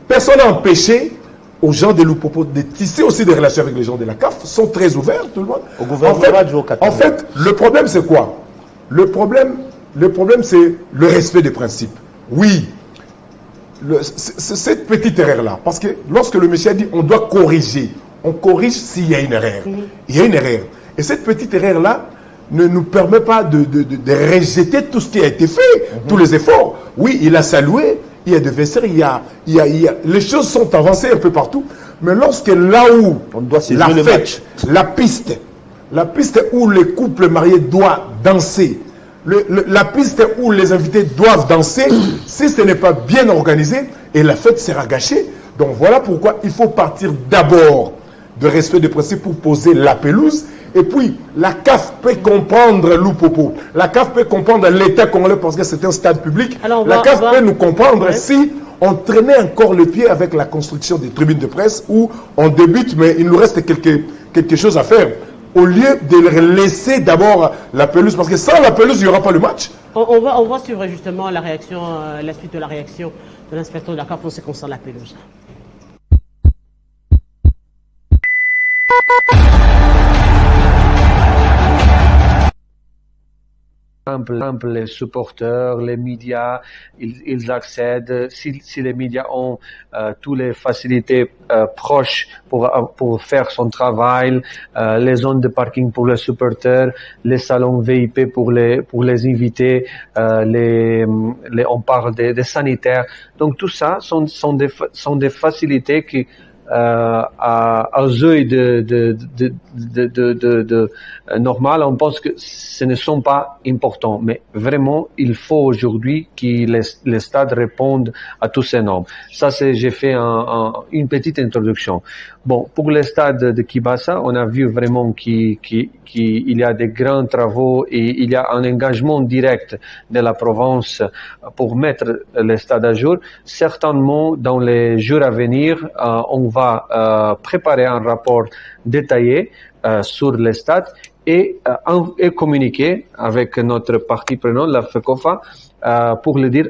personne n'a empêché aux gens de Lupopo de tisser aussi des relations avec les gens de la CAF, sont très ouverts, tout le monde. Au gouvernement en fait, le problème c'est quoi? Le problème c'est le respect des principes. Oui, c'est cette petite erreur-là. Parce que lorsque le monsieur a dit on doit corriger, on corrige s'il y a une erreur. Il y a une erreur. Et cette petite erreur-là ne nous permet pas de rejeter tout ce qui a été fait, tous les efforts. Oui, il a salué. Il y a des vestiaires, les choses sont avancées un peu partout. Mais lorsque là où on doit la piste où les couples mariés doivent danser, la piste où les invités doivent danser, si ce n'est pas bien organisé, et la fête sera gâchée. Donc voilà pourquoi il faut partir d'abord de respect des principes pour poser la pelouse. Et puis, la CAF peut comprendre Lupopo. La CAF peut comprendre l'État congolais parce que c'est un stade public. La CAF peut nous comprendre si on traînait encore le pied avec la construction des tribunes de presse où on débute, mais il nous reste quelque chose à faire. Au lieu de laisser d'abord la pelouse, parce que sans la pelouse, il n'y aura pas le match. On va suivre justement la suite de la réaction de l'inspecteur de la CAF en ce qui concerne la pelouse. Les supporters, les médias, ils accèdent. Si les médias ont toutes les facilités proches pour faire son travail, les zones de parking pour les supporters, les salons VIP pour les invités, on parle des sanitaires. Donc tout ça sont des facilités qui aux yeux de normal, on pense que ce ne sont pas importants, mais vraiment, il faut aujourd'hui que les stades répondent à tous ces normes. Ça, j'ai fait une petite introduction. Bon, pour le stade de Kibasa, on a vu vraiment qu'il y a des grands travaux et il y a un engagement direct de la province pour mettre le stade à jour. Certainement, dans les jours à venir, on va préparer un rapport détaillé sur le stade et communiquer avec notre partie prenante, la FECOFA, pour le dire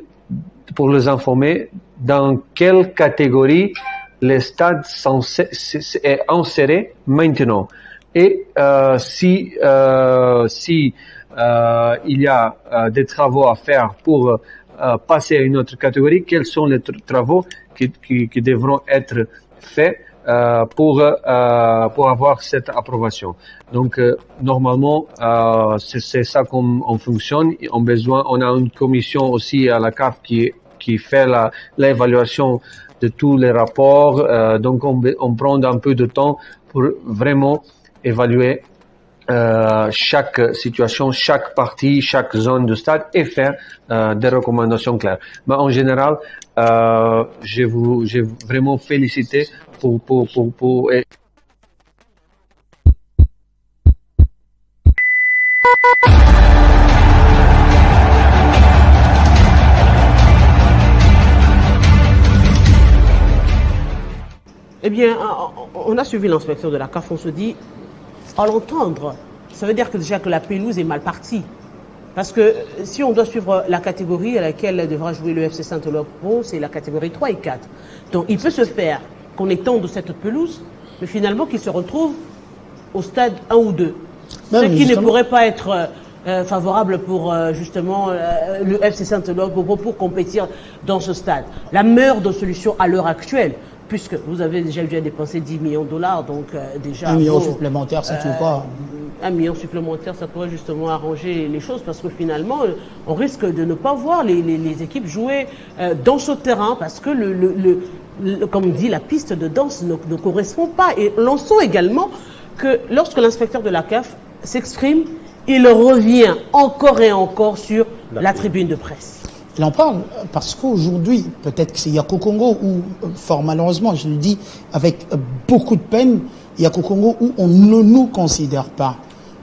pour les informer dans quelle catégorie le stade est inséré maintenant. Et si il y a des travaux à faire pour passer à une autre catégorie, quels sont les travaux qui devront être faits pour avoir cette approbation. Donc normalement c'est ça qu'on fonctionne. On a une commission aussi à la CAF qui fait l'évaluation de tous les rapports. Donc on prend un peu de temps pour vraiment évaluer chaque situation, chaque partie, chaque zone de stade et faire des recommandations claires. Mais en général, j'ai vraiment félicité pour Eh bien, on a suivi l'inspection de la CAF, on se dit, à l'entendre, ça veut dire que déjà que la pelouse est mal partie. Parce que si on doit suivre la catégorie à laquelle devra jouer le FC Saint-Olof Pro, c'est la catégorie 3 et 4. Donc il peut se faire qu'on étende cette pelouse, mais finalement qu'il se retrouve au stade 1 ou 2. Ce qui ne pourrait pas être favorable pour justement le FC Saint-Olof Pro pour compétir dans ce stade. La meilleure des solutions à l'heure actuelle, puisque vous avez déjà eu à dépenser 10 millions de dollars, donc déjà... 1 million supplémentaire, ça ne tue pas. 1 million supplémentaire, ça pourrait justement arranger les choses, parce que finalement, on risque de ne pas voir les équipes jouer dans ce terrain, parce que, comme dit, la piste de danse ne correspond pas. Et l'on sent également que lorsque l'inspecteur de la CAF s'exprime, il revient encore et encore sur la tribune de presse. Il en parle parce qu'aujourd'hui, peut-être que c'est Yako Congo où, fort malheureusement, je le dis avec beaucoup de peine, Yako Congo où on ne nous considère pas.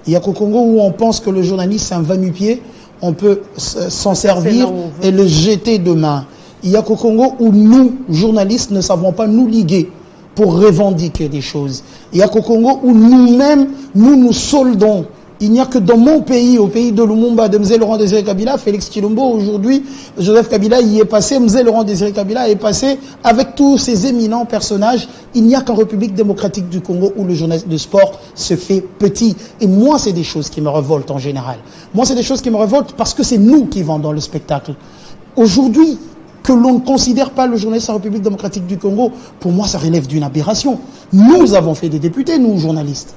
Yako Congo où on pense que le journaliste c'est un va-nu-pied, on peut s'en servir et le jeter demain. Yako Congo où nous, journalistes, ne savons pas nous liguer pour revendiquer des choses. Yako Congo où nous-mêmes, nous soldons. Il n'y a que dans mon pays, au pays de Lumumba, de Mzee Laurent Désiré Kabila, Félix Tshilombo, aujourd'hui, Joseph Kabila y est passé, Mzee Laurent Désiré Kabila est passé, avec tous ces éminents personnages. Il n'y a qu'en République démocratique du Congo où le journaliste de sport se fait petit. Et moi, c'est des choses qui me révoltent en général. Moi, c'est des choses qui me révoltent parce que c'est nous qui vendons le spectacle. Aujourd'hui, que l'on ne considère pas le journaliste en République démocratique du Congo, pour moi, ça relève d'une aberration. Nous avons fait des députés, nous, journalistes.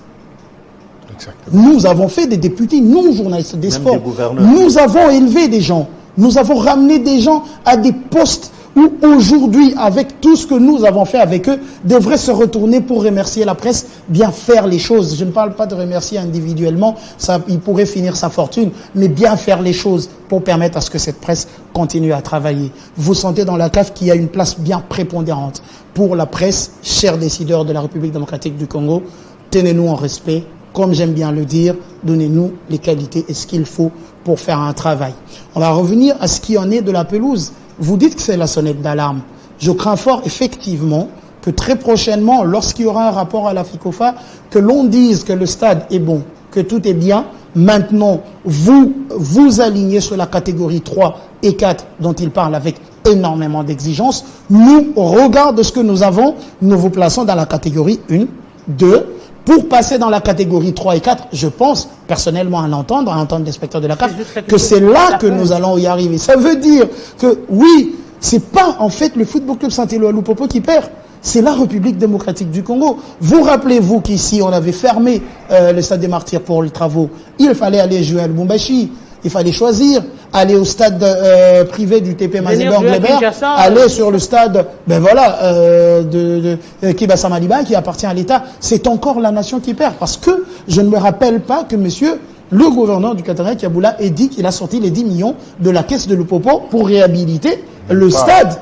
Exactement. Nous avons fait des députés, nous, journalistes des sports. Nous avons élevé des gens. Nous avons ramené des gens à des postes où aujourd'hui, avec tout ce que nous avons fait avec eux, devraient se retourner pour remercier la presse, bien faire les choses. Je ne parle pas de remercier individuellement, ça, il pourrait finir sa fortune, mais bien faire les choses pour permettre à ce que cette presse continue à travailler. Vous sentez dans la CAF qu'il y a une place bien prépondérante pour la presse, chers décideurs de la République démocratique du Congo. Tenez-nous en respect. Comme j'aime bien le dire, donnez-nous les qualités et ce qu'il faut pour faire un travail. On va revenir à ce qui en est de la pelouse. Vous dites que c'est la sonnette d'alarme. Je crains fort, effectivement, que très prochainement, lorsqu'il y aura un rapport à la FICOFA, que l'on dise que le stade est bon, que tout est bien. Maintenant, vous alignez sur la catégorie 3 et 4 dont il parle avec énormément d'exigences. Nous, au regard de ce que nous avons, nous vous plaçons dans la catégorie 1, 2, pour passer dans la catégorie 3 et 4, je pense, personnellement, à l'entendre l'inspecteur de la CAF, que c'est là que nous allons y arriver. Ça veut dire que, oui, c'est pas, en fait, le Football Club Saint-Éloi Lupopo qui perd. C'est la République démocratique du Congo. Vous rappelez-vous qu'ici, on avait fermé le Stade des Martyrs pour les travaux. Il fallait aller jouer à Lubumbashi. Il fallait choisir, aller au stade privé du TP Mazembe-Anglebert, aller sur le stade, de Kibasa Maliba qui appartient à l'État. C'est encore la nation qui perd parce que je ne me rappelle pas que monsieur le gouverneur du Qatar, Kiaboula, ait dit qu'il a sorti les 10 millions de la caisse de Lupopo pour réhabiliter le stade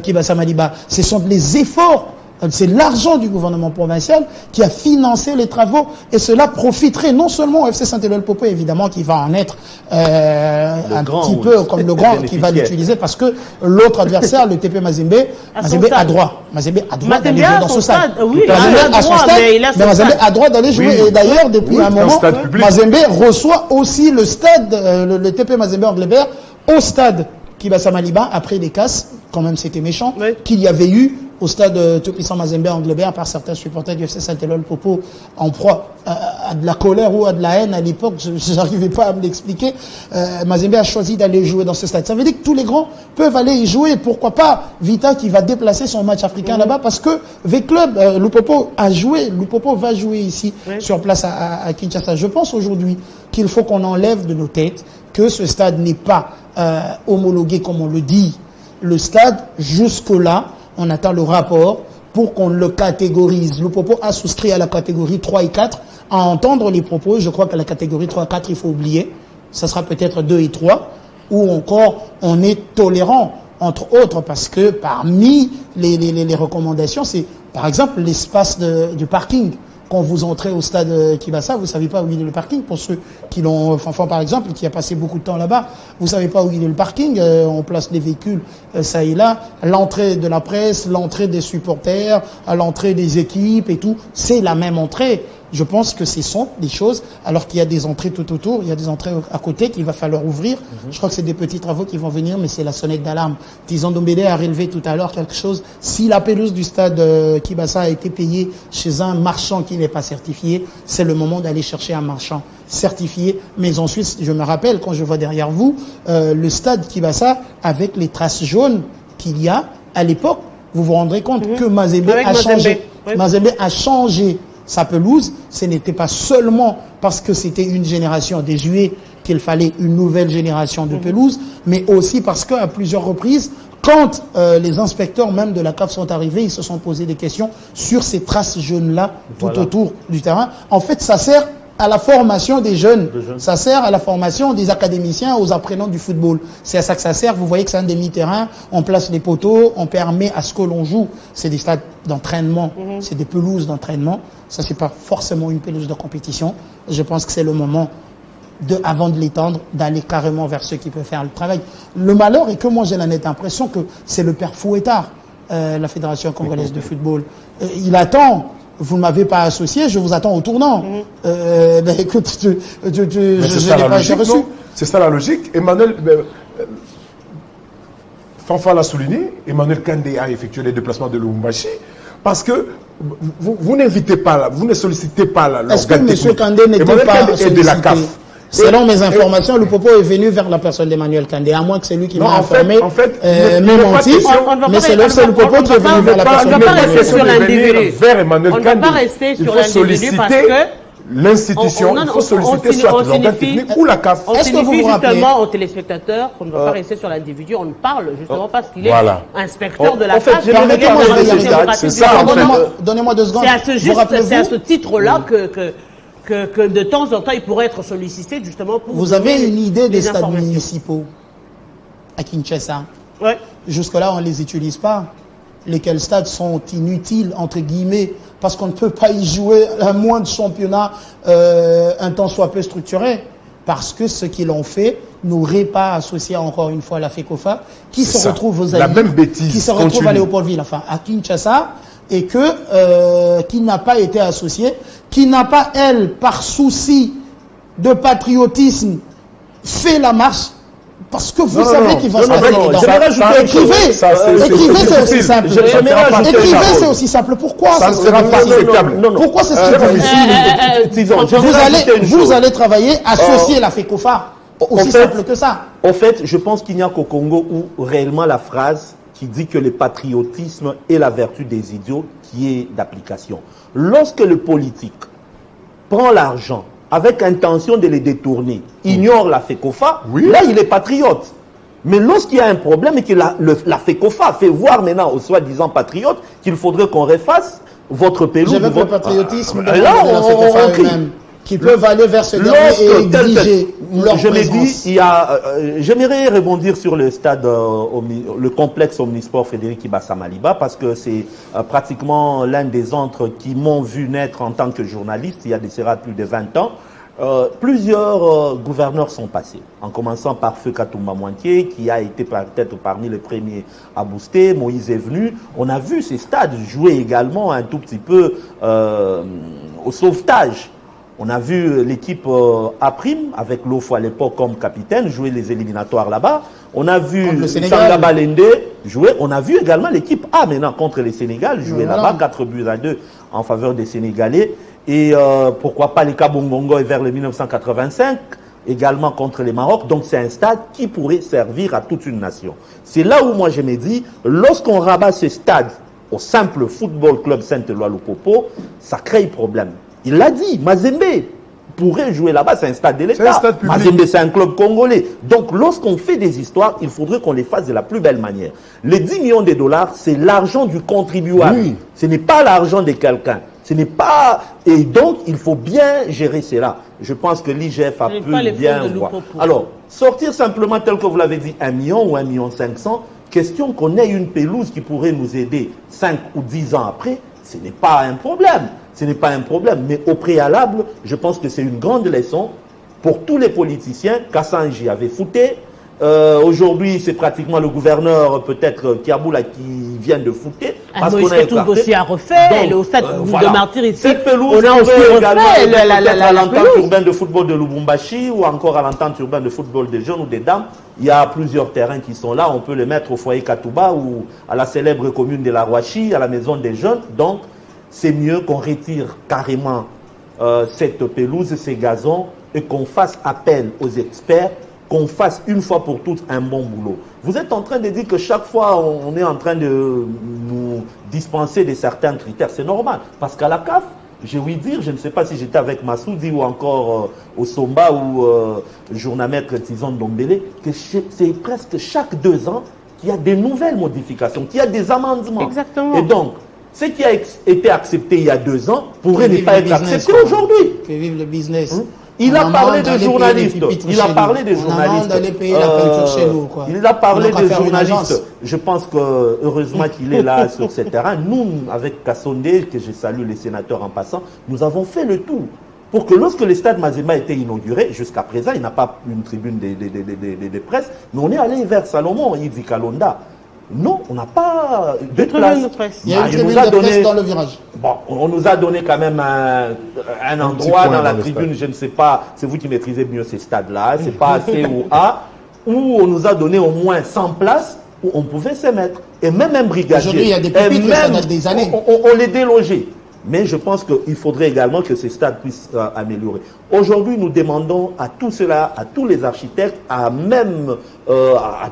Kibasa Maliba. Ce sont les efforts. C'est l'argent du gouvernement provincial qui a financé les travaux et cela profiterait non seulement au FC Saint-Éloi Lupopo, évidemment, qui va en être un petit peu comme le grand qui va l'utiliser parce que l'autre adversaire, le TP Mazembe a droit. Mazembe a droit d'aller jouer dans ce stade. Oui, Mazembe a son stade, mais Mazembe a droit d'aller jouer. Et d'ailleurs, depuis un moment, Mazembe reçoit aussi le stade, le TP Mazembe Anglebert au stade Kibasa Maliba, après les casses, quand même c'était méchant, Oui. qu'il y avait eu au stade Tout-Puissant Mazembe Anglebert par certains supporters du FC Saint-Éloi Popo en proie à de la colère ou à de la haine à l'époque, je n'arrivais pas à me l'expliquer. Mazembe a choisi d'aller jouer dans ce stade. Ça veut dire que tous les grands peuvent aller y jouer. Pourquoi pas Vita qui va déplacer son match africain là-bas parce que V-Club, Lupopo a joué, Lupopo va jouer ici sur place à Kinshasa. Je pense aujourd'hui qu'il faut qu'on enlève de nos têtes que ce stade n'est pas homologué comme on le dit. Le stade, jusque-là, on attend le rapport pour qu'on le catégorise. Le propos a souscrit à la catégorie 3 et 4. À entendre les propos, je crois que la catégorie 3 et 4, il faut oublier. Ça sera peut-être 2 et 3, où encore on est tolérant, entre autres, parce que parmi les recommandations, c'est par exemple l'espace du parking. Quand vous entrez au stade Kibasa, vous savez pas où il est le parking. Pour ceux qui l'ont, Fanfan par exemple, qui a passé beaucoup de temps là-bas, vous savez pas où il est le parking. On place les véhicules ça et là. L'entrée de la presse, l'entrée des supporters, à l'entrée des équipes et tout, c'est la même entrée. Je pense que ce sont des choses, alors qu'il y a des entrées tout autour, il y a des entrées à côté qu'il va falloir ouvrir. Je crois que c'est des petits travaux qui vont venir, mais c'est la sonnette d'alarme. Tizan Dombele a relevé tout à l'heure quelque chose. Si la pelouse du stade Kibasa a été payée chez un marchand qui n'est pas certifié, c'est le moment d'aller chercher un marchand certifié. Mais ensuite, je me rappelle, quand je vois derrière vous, le stade Kibasa, avec les traces jaunes qu'il y a à l'époque, vous vous rendrez compte que Mazembe a changé. Mazembe a changé sa pelouse. Ce n'était pas seulement parce que c'était une génération désuée qu'il fallait une nouvelle génération de pelouse, mais aussi parce qu'à plusieurs reprises, quand les inspecteurs même de la CAF sont arrivés, ils se sont posé des questions sur ces traces jaunes-là tout autour du terrain. En fait, ça sert à la formation des jeunes. Ça sert à la formation des académiciens, aux apprenants du football. C'est à ça que ça sert. Vous voyez que c'est un demi-terrain. On place les poteaux, on permet à ce que l'on joue. C'est des stades d'entraînement, c'est des pelouses d'entraînement. Ça, c'est pas forcément une pelouse de compétition. Je pense que c'est le moment avant de l'étendre, d'aller carrément vers ceux qui peuvent faire le travail. Le malheur est que moi, j'ai la nette impression que c'est le père Fouettard, la Fédération congolaise de football. Il attend. Vous ne m'avez pas associé, je vous attends au tournant. Écoute, je n'ai pas reçu. C'est ça la logique. Emmanuel, Fanfa l'a souligné, Emmanuel Kandé a effectué les déplacements de Lubumbashi parce que vous n'invitez pas là, vous ne sollicitez pas là. Est-ce que M. Kandé n'était pas sollicité de la CAF? Selon mes informations, le propos est venu vers la personne d'Emmanuel Kandé, à moins que c'est lui qui m'a informé, menti, mais c'est le propos qui est venu vers la personne d'Emmanuel Kandé. On ne va pas rester sur l'individu. On ne va pas rester sur l'individu parce que l'institution, il faut solliciter soit l'organe technique ou la CAF. On signifie justement aux téléspectateurs qu'on ne va pas rester sur l'individu, on parle justement parce qu'il est inspecteur de la CAF. C'est ça, donnez-moi 2 secondes. C'est à ce titre-là que de temps en temps, il pourrait être sollicité justement pour... Vous avez une idée des stades municipaux à Kinshasa? Ouais. Jusque-là, on ne les utilise pas. Lesquels stades sont inutiles, entre guillemets, parce qu'on ne peut pas y jouer un moindre championnat un temps soit peu structuré. Parce que ce qu'ils ont fait n'aurait pas associé encore une fois la FECOFA, qui se retrouve aux Alliés, qui se retrouve à Léopoldville, enfin à Kinshasa, et qui n'a pas été associée, qui n'a pas, elle, par souci de patriotisme, fait la marche, parce que vous savez qu'il va se passer les dents. Écrivez, c'est aussi simple. Écrivez, c'est aussi simple. Pourquoi ça sera pas acceptable? Pourquoi c'est si difficile? Vous allez travailler, associer la FECOFA. Aussi simple que ça. En fait, je pense qu'il n'y a qu'au Congo où réellement la phrase qui dit que le patriotisme est la vertu des idiots qui est d'application. Lorsque le politique prend l'argent avec intention de les détourner, ignore la FECOFA, là il est patriote. Mais lorsqu'il y a un problème et que la FECOFA fait voir maintenant aux soi-disant patriotes qu'il faudrait qu'on refasse votre pelouse... J'avais le patriotisme de la FECOFA eux-mêmes, qui peuvent aller vers ce dernier et exiger leur présence. J'aimerais rebondir sur le stade, le complexe Omnisport Frédéric Kibasa Maliba, parce que c'est pratiquement l'un des centres qui m'ont vu naître en tant que journaliste, il y a de cela plus de 20 ans. Plusieurs gouverneurs sont passés, en commençant par Feu Katoumba Mointier, qui a été peut-être parmi les premiers à booster. Moïse est venu. On a vu ces stades jouer également un tout petit peu au sauvetage. On a vu l'équipe A' avec Lofo à l'époque comme capitaine jouer les éliminatoires là-bas. On a vu Sanga Balende jouer. On a vu également l'équipe A maintenant contre les Sénégal jouer là-bas, 4-2 en faveur des Sénégalais. Et pourquoi pas les Kabongongo vers le 1985 également contre les Maroc. Donc c'est un stade qui pourrait servir à toute une nation. C'est là où moi je me dis, lorsqu'on rabat ce stade au simple football club Saint-Éloi-Lupopo, ça crée problème. Il l'a dit, Mazembe pourrait jouer là-bas, c'est un stade de l'État. Mazembe, c'est un club congolais. Donc lorsqu'on fait des histoires, il faudrait qu'on les fasse de la plus belle manière. Les 10 millions de dollars, c'est l'argent du contribuable. Oui. Ce n'est pas l'argent de quelqu'un. Ce n'est pas... Et donc, il faut bien gérer cela. Je pense que l'IGF a pu bien voir. Alors, sortir simplement tel que vous l'avez dit, 1 million ou 1,5 million, question qu'on ait une pelouse qui pourrait nous aider 5 ou 10 ans après, ce n'est pas un problème. Ce n'est pas un problème. Mais au préalable, je pense que c'est une grande leçon pour tous les politiciens. Kassanji avait fouté. Aujourd'hui, c'est pratiquement le gouverneur, peut-être Kiaboula, qui vient de fouter. Parce qu'on a tout le dossier à refaire. Et au stade de Martyr ici, cette pelouse, on a aussi refait à l'entente urbaine de football de Lubumbashi ou encore à l'entente urbaine de football des jeunes ou des dames. Il y a plusieurs terrains qui sont là. On peut les mettre au foyer Katouba ou à la célèbre commune de la Rouachi, à la maison des jeunes. Donc, c'est mieux qu'on retire carrément cette pelouse, ces gazons, et qu'on fasse appel aux experts, qu'on fasse une fois pour toutes un bon boulot. Vous êtes en train de dire que chaque fois on est en train de nous dispenser de certains critères. C'est normal. Parce qu'à la CAF, j'ai ouï dire, je ne sais pas si j'étais avec Massoudi ou encore au Somba ou journamètre Tizon Dombele, que c'est presque chaque 2 ans qu'il y a des nouvelles modifications, qu'il y a des amendements. Exactement. Et donc, ce qui a été accepté il y a 2 ans pourrait ne pas être accepté aujourd'hui. Que vive le business. Il a parlé des journalistes. Il a parlé des journalistes. Il a parlé des journalistes. Je pense que heureusement qu'il est là sur ce terrain. Nous, avec Kassondé, que je salue les sénateurs en passant, nous avons fait le tout pour que lorsque le stade Mazembe a été inauguré, jusqu'à présent, il n'a pas une tribune de presse, mais on est allé vers Salomon, Yves Kalonda. Non, on n'a pas de place. Il y a une tribune de presse dans le virage. Bon, on nous a donné quand même un endroit dans la tribune, je ne sais pas, c'est vous qui maîtrisez mieux ces stades-là, c'est pas C ou A, où on nous a donné au moins 100 places où on pouvait se mettre. Et même un brigadier. Aujourd'hui, il y a des pupitres, ça date des années. On les délogeait. Mais je pense qu'il faudrait également que ces stades puissent améliorer. Aujourd'hui, nous demandons à tout cela, à tous les architectes, à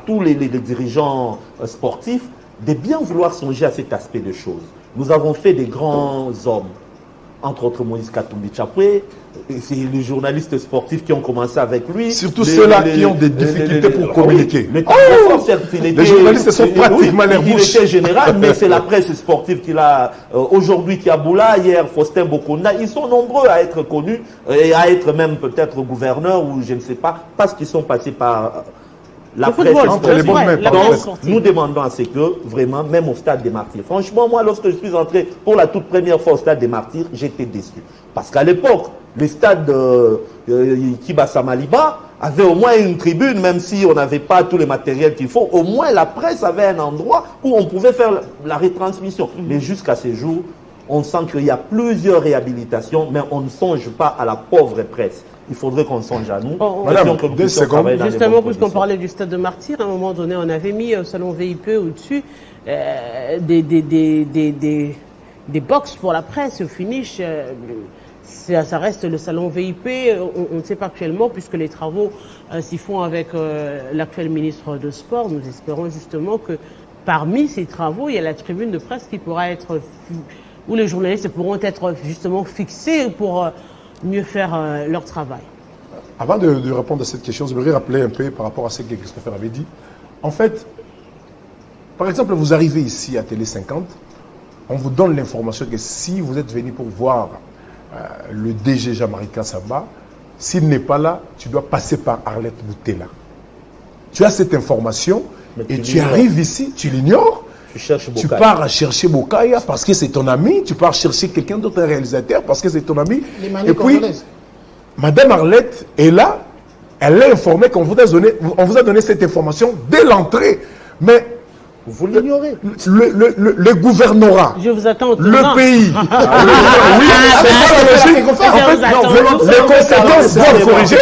tous les dirigeants sportifs, de bien vouloir songer à cet aspect de choses. Nous avons fait des grands hommes, entre autres Moïse Katumbi Chapwe, c'est les journalistes sportifs qui ont commencé avec lui. Surtout ceux-là qui ont des difficultés pour communiquer. Les journalistes sont pratiquement les bouches. Il était général, mais c'est la presse sportive qu'il a aujourd'hui Kiaboula, hier Faustin Bokonda. Ils sont nombreux à être connus et à être même peut-être gouverneurs ou je ne sais pas, parce qu'ils sont passés par la presse sportive. Donc, nous demandons à ce que, vraiment, même au stade des Martyrs. Franchement, moi, lorsque je suis entré pour la toute première fois au stade des Martyrs, j'étais déçu. Parce qu'à l'époque, le stade Kibasa Maliba avait au moins une tribune, même si on n'avait pas tous les matériels qu'il faut. Au moins, la presse avait un endroit où on pouvait faire la retransmission. Mais jusqu'à ce jour, on sent qu'il y a plusieurs réhabilitations, mais on ne songe pas à la pauvre presse. Il faudrait qu'on songe à nous. Madame, 2 secondes. Justement, puisqu'on parlait du stade de Martyr, à un moment donné, on avait mis au salon VIP au-dessus des box pour la presse au finish. Ça reste le salon VIP. On ne sait pas actuellement, puisque les travaux s'y font avec l'actuel ministre de Sport. Nous espérons justement que parmi ces travaux, il y a la tribune de presse qui pourra être, où les journalistes pourront être justement fixés pour mieux faire leur travail. Avant de répondre à cette question, je voudrais rappeler un peu par rapport à ce que Christopher avait dit. En fait, par exemple, vous arrivez ici à Télé 50, on vous donne l'information que si vous êtes venu pour voir le DG Jean-Marie Kassamba, s'il n'est pas là, tu dois passer par Arlette Boutella. Tu as cette information et tu arrives ici, tu l'ignores. Tu pars chercher Bokaya parce que c'est ton ami, tu pars chercher quelqu'un d'autre, un réalisateur parce que c'est ton ami. Et puis, Madame Arlette est là, elle est informée qu'on vous a donné cette information dès l'entrée. Mais Vous l'ignorez. Le gouvernorat. Je vous attends. Le pays. Oui, c'est ça la logique. En fait, non, les conséquences doivent corriger.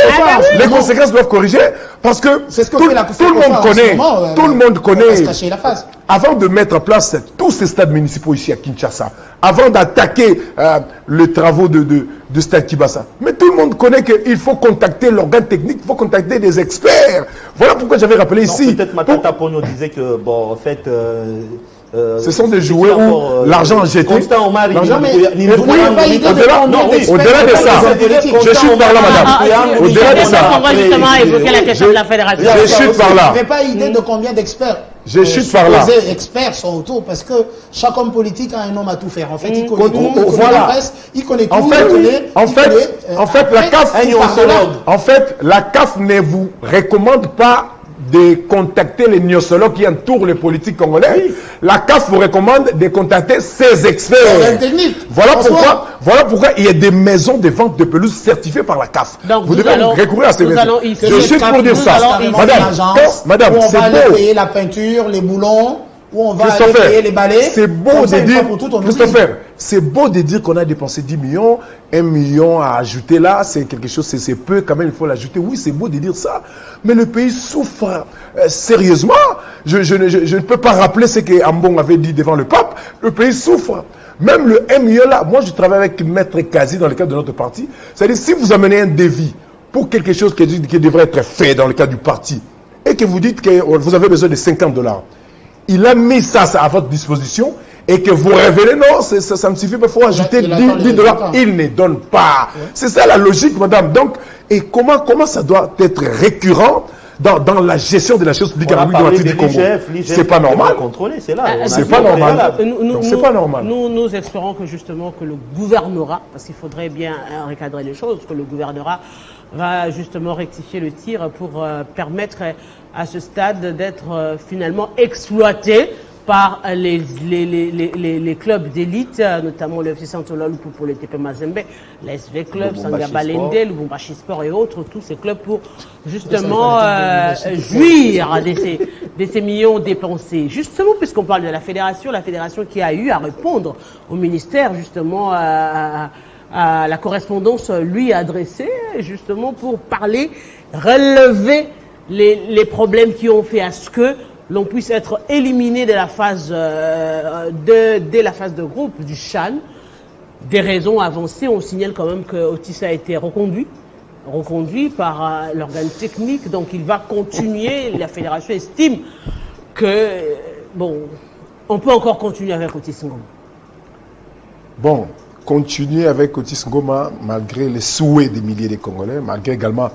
Les conséquences doivent corriger parce que tout le monde connaît. Tout le monde connaît. Avant de mettre en place tous ces stades municipaux ici à Kinshasa, avant d'attaquer les travaux de Stade Kibasa, mais tout le monde connaît qu'il faut contacter l'organe technique, il faut contacter des experts. Voilà pourquoi j'avais rappelé ici. Peut-être Matata Pogno disait que, bon, en fait... ce sont des jouets où l'argent est jeté. Constant Omar, au-delà de ça, je chute par là, madame. Au-delà de ça, on va justement évoquer la question de la fédération. Je chute par là. Je n'ai pas idée de combien d'experts. Je chute par là. Les experts sont autour parce que chaque homme politique a un homme à tout faire. En fait, il connaît tout, voilà. La presse, il connaît tout. En fait, la CAF ne vous recommande pas de contacter les gnosologues qui entourent les politiques congolais. Oui. La CAF vous recommande de contacter ces experts. Voilà pourquoi il y a des maisons de vente de pelouse certifiées par la CAF. Donc, vous devez recourir à ces maisons. Je suis pour dire ça. Madame, c'est beau. On va beau. payer la peinture, les boulons, où on va aller payer les balais. C'est beau de dire, Christopher, c'est beau de dire qu'on a dépensé 10 millions, 1 million à ajouter là, c'est quelque chose, c'est peu, quand même, il faut l'ajouter. Oui, c'est beau de dire ça, mais le pays souffre sérieusement. Je ne peux pas rappeler ce qu'Ambon avait dit devant le pape. Le pays souffre. Même le 1 million là, moi je travaille avec Maître Kazi dans le cadre de notre parti. C'est-à-dire, si vous amenez un devis pour quelque chose qui devrait être fait dans le cadre du parti, et que vous dites que vous avez besoin de $50, il a mis ça à votre disposition et que vous révélez, non, ça ne suffit pas, il faut ajouter $10. Il ne donne pas. Ouais. C'est ça la logique, madame. Donc, et comment ça doit être récurrent dans la gestion de la chose publique du Congo? C'est pas normal. C'est pas normal. C'est pas normal. Nous espérons que justement que le gouvernorat, parce qu'il faudrait bien recadrer les choses, que le gouvernorat va justement rectifier le tir pour permettre à ce stade d'être finalement exploité par les clubs d'élite, notamment le FC Santolol pour le TP Mazembe, l'SV Club, Sangabalende, le Lubumbashi Sport et autres, tous ces clubs pour justement jouir de ces millions dépensés. Justement, puisqu'on parle de la fédération qui a eu à répondre au ministère justement à la correspondance lui adressée, justement pour parler, relever les problèmes qui ont fait à ce que l'on puisse être éliminé de la phase dès la phase de groupe du CHAN. Des raisons avancées, on signale quand même que Otis a été reconduit par l'organe technique, donc il va continuer. La fédération estime que on peut encore continuer avec Otis Ngoma. Bon, continuer avec Otis Ngoma malgré les souhaits des milliers de Congolais, malgré également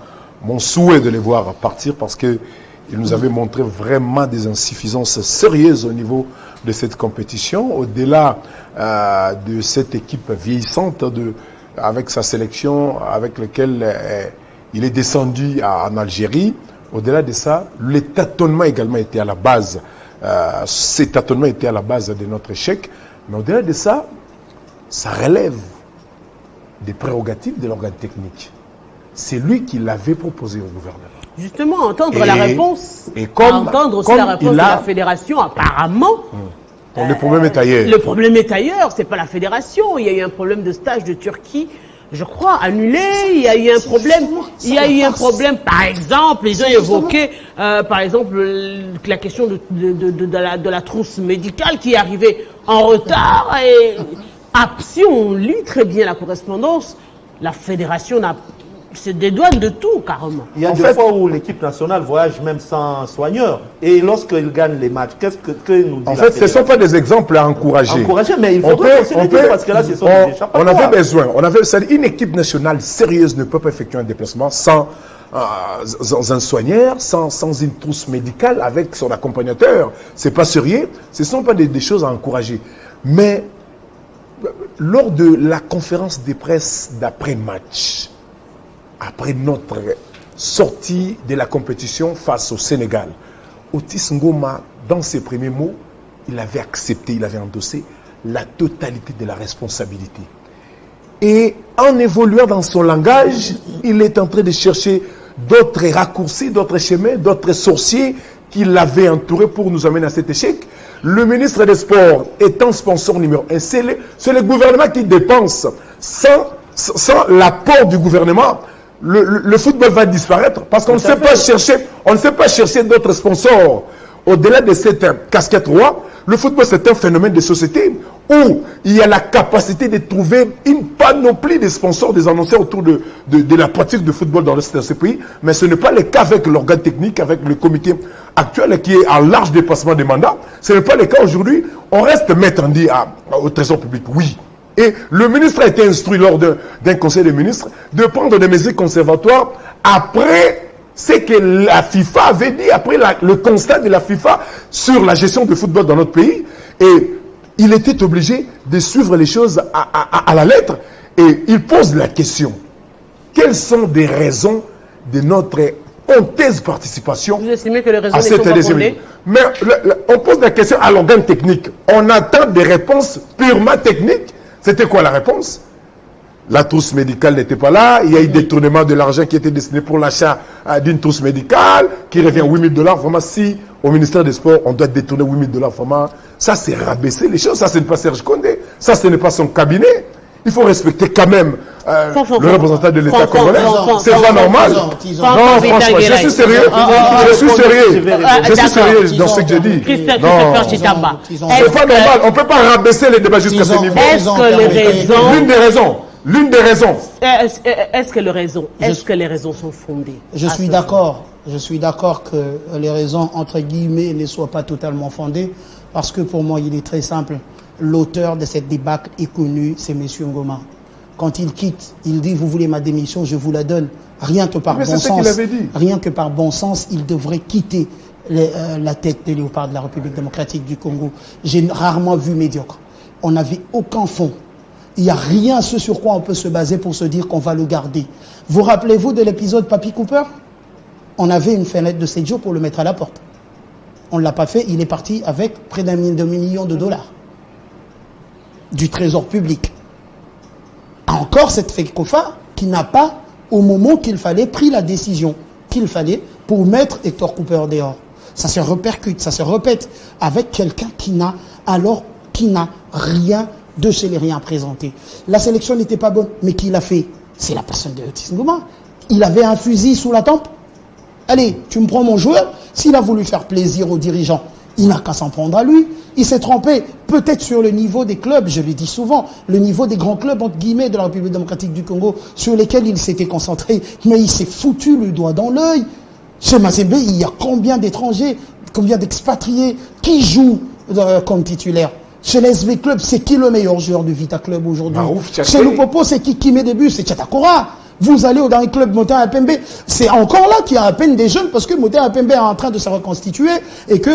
mon souhait de les voir partir parce que il nous avait montré vraiment des insuffisances sérieuses au niveau de cette compétition, au-delà de cette équipe vieillissante avec sa sélection, avec laquelle il est descendu en Algérie. Au-delà de ça, le tâtonnement également était à la base. Ces tâtonnements étaient à la base de notre échec. Mais au-delà de ça, ça relève des prérogatives de l'organe technique. C'est lui qui l'avait proposé au gouvernement. Justement, entendre la réponse, entendre aussi la réponse de la fédération, apparemment. Le problème est ailleurs. Le problème est ailleurs, c'est pas la fédération. Il y a eu un problème de stage de Turquie, je crois, annulé. Il y a eu un problème. Par exemple, ils ont évoqué, par exemple, la question de la trousse médicale qui est arrivée en retard. Et si on lit très bien la correspondance, la fédération se dédouane de tout, carrément. Il y a des fois où l'équipe nationale voyage même sans soigneur. Et lorsqu'ils gagnent les matchs, qu'est-ce que nous dit en fait, ce ne sont pas des exemples à encourager. Mais il faudrait parce que là, ce sont des échappatoires. On avait besoin. Une équipe nationale sérieuse ne peut pas effectuer un déplacement sans un soigneur, sans une trousse médicale avec son accompagnateur. C'est pas sérieux. Ce ne sont pas des choses à encourager. Mais lors de la conférence de presse d'après-match, après notre sortie de la compétition face au Sénégal, Otis Ngoma, dans ses premiers mots, il avait accepté, il avait endossé la totalité de la responsabilité. Et en évoluant dans son langage, il est en train de chercher d'autres raccourcis, d'autres chemins, d'autres sorciers qui l'avaient entouré pour nous amener à cet échec. Le ministre des Sports étant sponsor numéro 1, c'est le gouvernement qui dépense. Sans l'apport du gouvernement, le football va disparaître parce qu'on ne sait pas chercher d'autres sponsors. Au-delà de cette casquette roi, le football c'est un phénomène de société où il y a la capacité de trouver une panoplie de sponsors, des annonceurs autour de la pratique de football dans ce pays, mais ce n'est pas le cas avec l'organe technique, avec le comité actuel qui est en large dépassement des mandats. Ce n'est pas le cas aujourd'hui. On reste maître, on dit, au trésor public, oui. Et le ministre a été instruit lors d'un conseil des ministres de prendre des mesures conservatoires après ce que la FIFA avait dit, après le constat de la FIFA sur la gestion du football dans notre pays. Et il était obligé de suivre les choses à la lettre. Et il pose la question, quelles sont les raisons de notre honteuse participation Vous estimez que les raisons à cette deuxième? Mais on pose la question à l'organe technique. On attend des réponses purement techniques. C'était quoi la réponse? La trousse médicale n'était pas là. Il y a eu détournement de l'argent qui était destiné pour l'achat d'une trousse médicale qui revient à $8 000. Vraiment, si au ministère des Sports, on doit détourner $8 000, vraiment, ça c'est rabaisser les choses. Ça, ce n'est pas Serge Condé. Ça, ce n'est pas son cabinet. Il faut respecter quand même le représentant de l'État congolais. C'est pas normal. Non, franchement, je suis sérieux. Je suis sérieux dans ce que je dis. Non, c'est pas normal. On ne peut pas rabaisser les débats jusqu'à ce niveau. Est-ce que les raisons... L'une des raisons. Est-ce que les raisons sont fondées? Je suis d'accord que les raisons, entre guillemets, ne soient pas totalement fondées, parce que pour moi, il est très simple. L'auteur de cette débâcle est connu, c'est M. Ngoma. Quand il quitte, il dit, vous voulez ma démission, je vous la donne. Rien que par bon sens, il devrait quitter la tête des léopards de la République démocratique du Congo. J'ai rarement vu médiocre. On n'avait aucun fond. Il n'y a rien ce sur quoi on peut se baser pour se dire qu'on va le garder. Vous rappelez-vous de l'épisode Papy Cooper? On avait une fenêtre de 7 jours pour le mettre à la porte. On ne l'a pas fait, il est parti avec près d'un demi-million de dollars du trésor public. Encore cette FECOFA qui n'a pas, au moment qu'il fallait, pris la décision qu'il fallait pour mettre Hector Cooper dehors. Ça se répercute, ça se répète avec quelqu'un qui n'a rien de chez les rien présenté. La sélection n'était pas bonne, mais qui l'a fait? C'est la personne de Otis Ngoma. Il avait un fusil sous la tempe. Allez, tu me prends mon joueur. S'il a voulu faire plaisir aux dirigeants, il n'a qu'à s'en prendre à lui. Il s'est trompé, peut-être sur le niveau des clubs, je le dis souvent, le niveau des grands clubs, entre guillemets, de la République démocratique du Congo, sur lesquels il s'était concentré, mais il s'est foutu le doigt dans l'œil. Chez Mazembe, il y a combien d'étrangers, combien d'expatriés qui jouent comme titulaires? Chez l'SV Club, c'est qui le meilleur joueur du Vita Club aujourd'hui? Chez Lupopo, c'est qui met des buts? C'est Tchatakora. Vous allez dans les clubs Motema Pembe, c'est encore là qu'il y a à peine des jeunes, parce que Motema Pembe est en train de se reconstituer et que,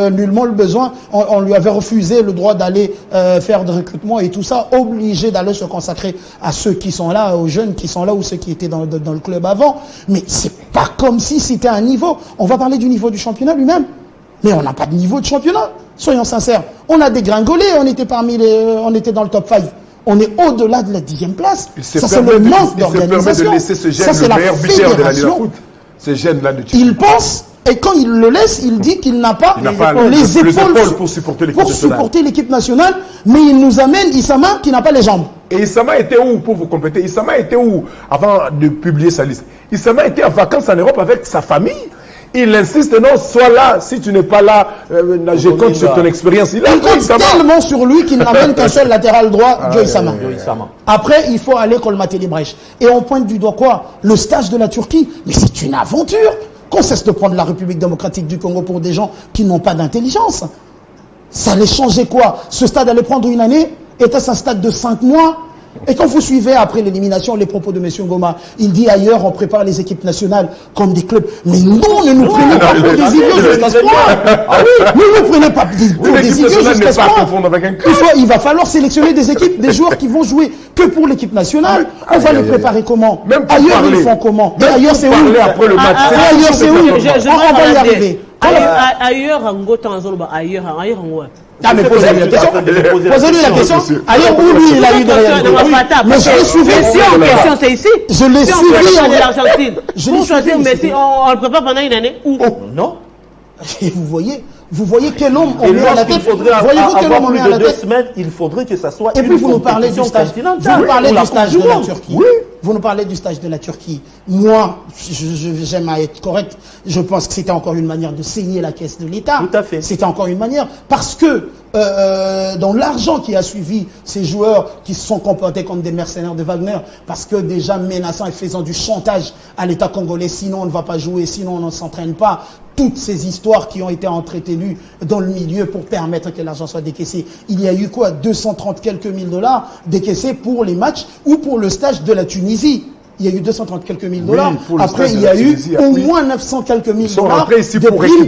nullement le besoin, on lui avait refusé le droit d'aller faire de recrutement et tout ça, obligé d'aller se consacrer à ceux qui sont là, aux jeunes qui sont là ou ceux qui étaient dans le club avant. Mais c'est pas comme si c'était un niveau. On va parler du niveau du championnat lui-même, mais on n'a pas de niveau de championnat. Soyons sincères. On a dégringolé, on était dans le top 5. On est au-delà de la 10e place. Ça, c'est le manque d'organisation. Ça, c'est la fédération. Ces jeunes-là de il pense, et quand il le laisse, il dit qu'il n'a pas les épaules pour supporter l'équipe nationale, mais il nous amène Issama qui n'a pas les jambes. Et Issama était où, pour vous compléter? Issama était où avant de publier sa liste? Issama était en vacances en Europe avec sa famille. Il insiste, non, sois là. Si tu n'es pas là, je compte sur ton expérience. Il compte tellement sur lui qu'il n'amène qu'un seul latéral droit, Joe Issama. Après, il faut aller colmater les brèches. Et on pointe du doigt quoi? Le stage de la Turquie. Mais c'est une aventure. Qu'on cesse de prendre la République démocratique du Congo pour des gens qui n'ont pas d'intelligence. Ça allait changer quoi? Ce stade allait prendre une année? Était-ce un stade de 5 mois? Et quand vous suivez après l'élimination les propos de M. Ngoma, il dit ailleurs on prépare les équipes nationales comme des clubs. Mais non, ne nous prenez pas pour des idiots jusqu'à ce point. Ne nous prenez pas pour des idiots jusqu'à ce point. Il va falloir sélectionner des équipes, des joueurs qui vont jouer que pour l'équipe nationale. On va les préparer comment? Ailleurs ils font comment? Ailleurs c'est où? Ailleurs c'est où? On va y arriver. Ailleurs en Gotan, ailleurs en Ah mais posez-lui la question. Posez-lui la question. Ailleurs où lui il a eu de rien. Mais je l'ai suivi. En question c'est ici. Je l'ai suivi en Argentine. Pour choisir Messi, on le prépare pendant une année ou non? Et vous voyez, Vous voyez quel homme on Et met à la tête. voyez-vous quel homme on met à la tête. Semaines, il faudrait que ça soit. Et puis vous nous parlez du stage. Vous nous parlez du stage de la Turquie. Oui. Vous nous parlez du stage de la Turquie. Moi, j'aime à être correct. Je pense que c'était encore une manière de saigner la caisse de l'État. Tout à fait. C'était encore une manière. Parce que dans l'argent qui a suivi ces joueurs qui se sont comportés comme des mercenaires de Wagner, parce que déjà menaçant et faisant du chantage à l'État congolais, sinon on ne va pas jouer, sinon on ne s'entraîne pas. Toutes ces histoires qui ont été entretenues dans le milieu pour permettre que l'argent soit décaissé. Il y a eu quoi, 230 quelques mille dollars décaissés pour les matchs ou pour le stage de la Tunisie. Il y a eu 230 quelques mille dollars. Après, il y a eu au moins 900 quelques mille dollars de primes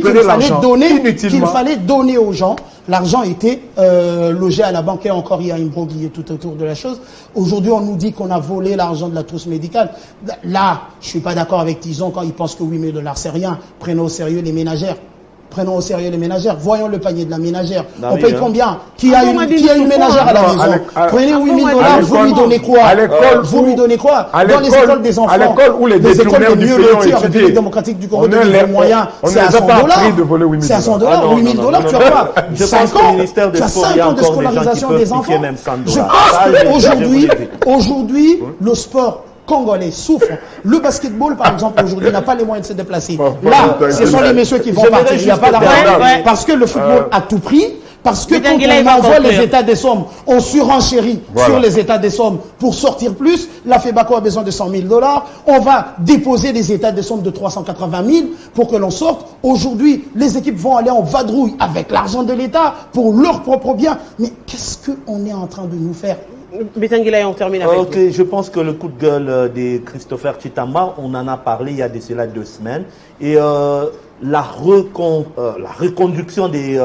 qu'il fallait donner aux gens. L'argent était logé à la banque et encore il y a une broguille tout autour de la chose. Aujourd'hui, on nous dit qu'on a volé l'argent de la trousse médicale. Là, je suis pas d'accord avec Tison quand il pense que 8 000 $, c'est rien. Prenons au sérieux les ménagères. Prenons au sérieux les ménagères. Voyons le panier de la ménagère. On paye combien? Qui a une ménagère à la maison? Prenez 8 000 $, vous lui donnez quoi? Vous lui donnez quoi? Dans les écoles des enfants, à l'école où les détourneurs du pays ont étudié, République démocratique du Congo, les moyens, c'est à 100 $. C'est à 100 $. 8 000 $, tu as quoi? 5 ans. Tu as 5 ans de scolarisation des enfants. Je pense qu'aujourd'hui, le sport congolais souffre. Le basketball, par exemple, aujourd'hui, n'a pas les moyens de se déplacer. Là, ce sont les messieurs qui vont partir. Il n'y a pas d'argent. Parce que le football a tout pris. Parce que quand on envoie les états des sommes, on surenchérit sur les états des sommes pour sortir plus. La FEBACO a besoin de 100 000 $. On va déposer des états des sommes de 380 000 pour que l'on sorte. Aujourd'hui, les équipes vont aller en vadrouille avec l'argent de l'État pour leur propre bien. Mais qu'est-ce qu'on est en train de nous faire? Betangila, on termine avec Ok, je pense que le coup de gueule de Christopher Tshitamba, on en a parlé il y a de cela 2 semaines. Et la reconduction des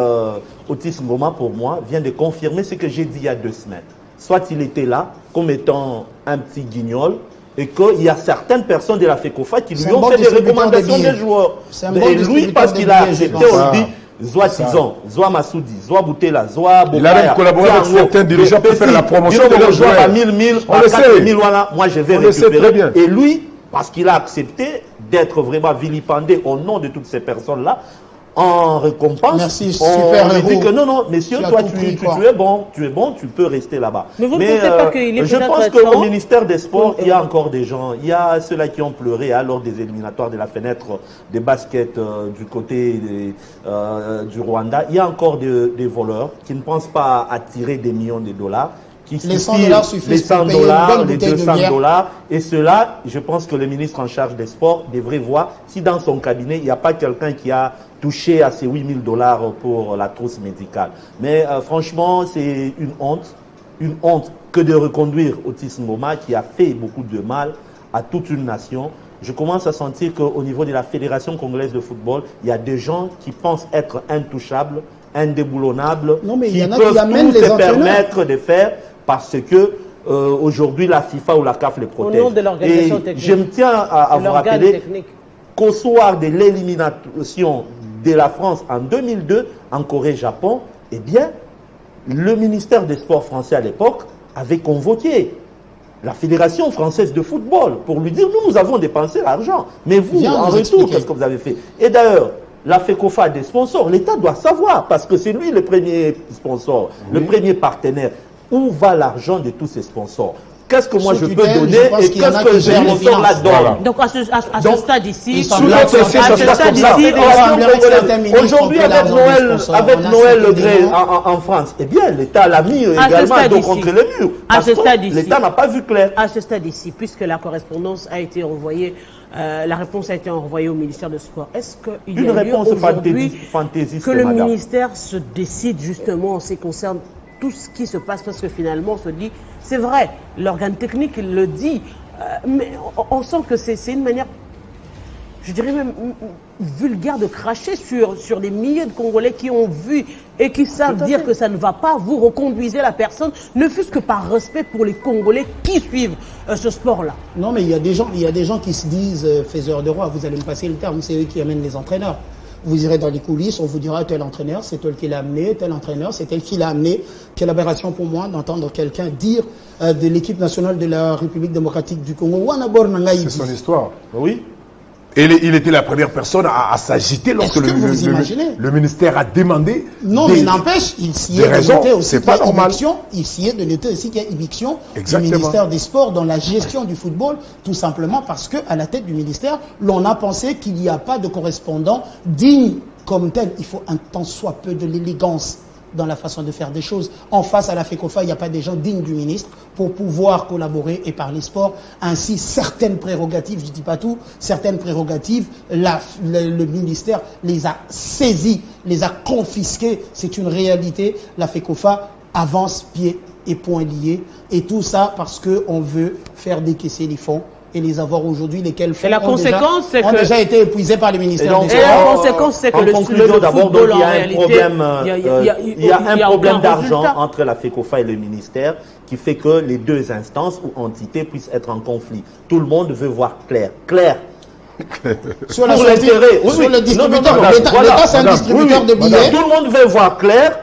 Otis Ngoma, pour moi, vient de confirmer ce que j'ai dit il y a 2 semaines. Soit il était là, comme étant un petit guignol, et qu'il y a certaines personnes de la FECOFA qui lui ont fait des recommandations des joueurs. Et lui, parce qu'il a accepté, on dit, Zoa Tizon, Zoa Massoudi, Zoa Boutela, Zoa Bokaya. Il a même collaboré avec certains dirigeants pour faire la promotion de leurs joueurs. À 1000, à 4000, voilà, moi je vais récupérer. Et lui, parce qu'il a accepté d'être vraiment vilipendé au nom de toutes ces personnes-là, en récompense, merci, super on dit que non, messieurs, toi tu es bon, tu peux rester là-bas. Mais vous ne pensez pas qu'il est je pense qu'au ministère des Sports, il y a encore des gens, il y a ceux-là qui ont pleuré lors des éliminatoires de la fenêtre des baskets du côté du Rwanda. Il y a encore des voleurs qui ne pensent pas à tirer des millions de dollars. Les 100 $ suffisent les 100 $, les 200 $. Et cela, je pense que le ministre en charge des sports devrait voir si dans son cabinet, il n'y a pas quelqu'un qui a touché à ces 8 000 $ pour la trousse médicale. Mais franchement, c'est une honte que de reconduire Otis Ngoma qui a fait beaucoup de mal à toute une nation. Je commence à sentir qu'au niveau de la Fédération congolaise de football, il y a des gens qui pensent être intouchables, indéboulonnables, qui peuvent tout se permettre de faire parce que aujourd'hui la FIFA ou la CAF les protège. Au nom de l'organisation technique. Je me tiens à vous rappeler qu'au soir de l'élimination de la France en 2002 en Corée-Japon, eh bien, le ministère des Sports français à l'époque avait convoqué la Fédération française de football pour lui dire nous avons dépensé l'argent, mais vous, en retour, qu'est-ce que vous avez fait? Et d'ailleurs, la FECOFA des sponsors, l'État doit savoir, parce que c'est lui le premier sponsor, le premier partenaire. Où va l'argent de tous ces sponsors? Qu'est-ce que moi je peux donner et qu'est-ce que les sponsors là donnent? Donc à ce stade ici, aujourd'hui avec Noël Le Gray en France, eh bien l'État l'a mis également donc contre le mur. Parce que l'État n'a pas vu clair. À ce stade ici, puisque la correspondance a été envoyée, la réponse a été envoyée au ministère des Sports. Est-ce qu'il y a lieu aujourd'hui que le ministère se décide justement en ce qui concerne tout ce qui se passe, parce que finalement on se dit, c'est vrai, l'organe technique il le dit, mais on sent que c'est une manière, je dirais même vulgaire de cracher sur des milliers de Congolais qui ont vu et qui savent dire que ça ne va pas, vous reconduisez la personne, ne fût-ce que par respect pour les Congolais qui suivent ce sport-là. Non mais il y a des gens qui se disent faiseurs de roi, vous allez me passer le terme, c'est eux qui amènent les entraîneurs. Vous irez dans les coulisses, on vous dira tel entraîneur, c'est tel qui l'a amené, tel entraîneur, c'est tel qui l'a amené. Quelle aberration pour moi d'entendre quelqu'un dire de l'équipe nationale de la République démocratique du Congo. C'est son histoire. Oui. il était la première personne à s'agiter lorsque le ministère a demandé. Non, mais n'empêche, il s'y est de noter aussi qu'il y a éviction. Il s'y est de noter aussi qu'il y a éviction du ministère des Sports dans la gestion du football, tout simplement parce que à la tête du ministère, l'on a pensé qu'il n'y a pas de correspondant digne comme tel. Il faut un tant soit peu de l'élégance dans la façon de faire des choses. En face à la FECOFA, il n'y a pas des gens dignes du ministre pour pouvoir collaborer et parler sport. Ainsi, certaines prérogatives, je ne dis pas tout, certaines prérogatives, le ministère les a saisies, les a confisquées. C'est une réalité. La FECOFA avance pieds et poings liés. Et tout ça parce qu'on veut faire décaisser les fonds et les avoir aujourd'hui, lesquels fonds ont déjà été épuisés par le ministère des Sports. Et la conséquence, c'est que le football, en réalité, il y a un problème d'argent entre la FECOFA et le ministère qui fait que les deux instances ou entités puissent être en conflit. Tout le monde veut voir clair. Clair. Sur le distributeur, l'État c'est un distributeur de billets. Tout le monde veut voir clair.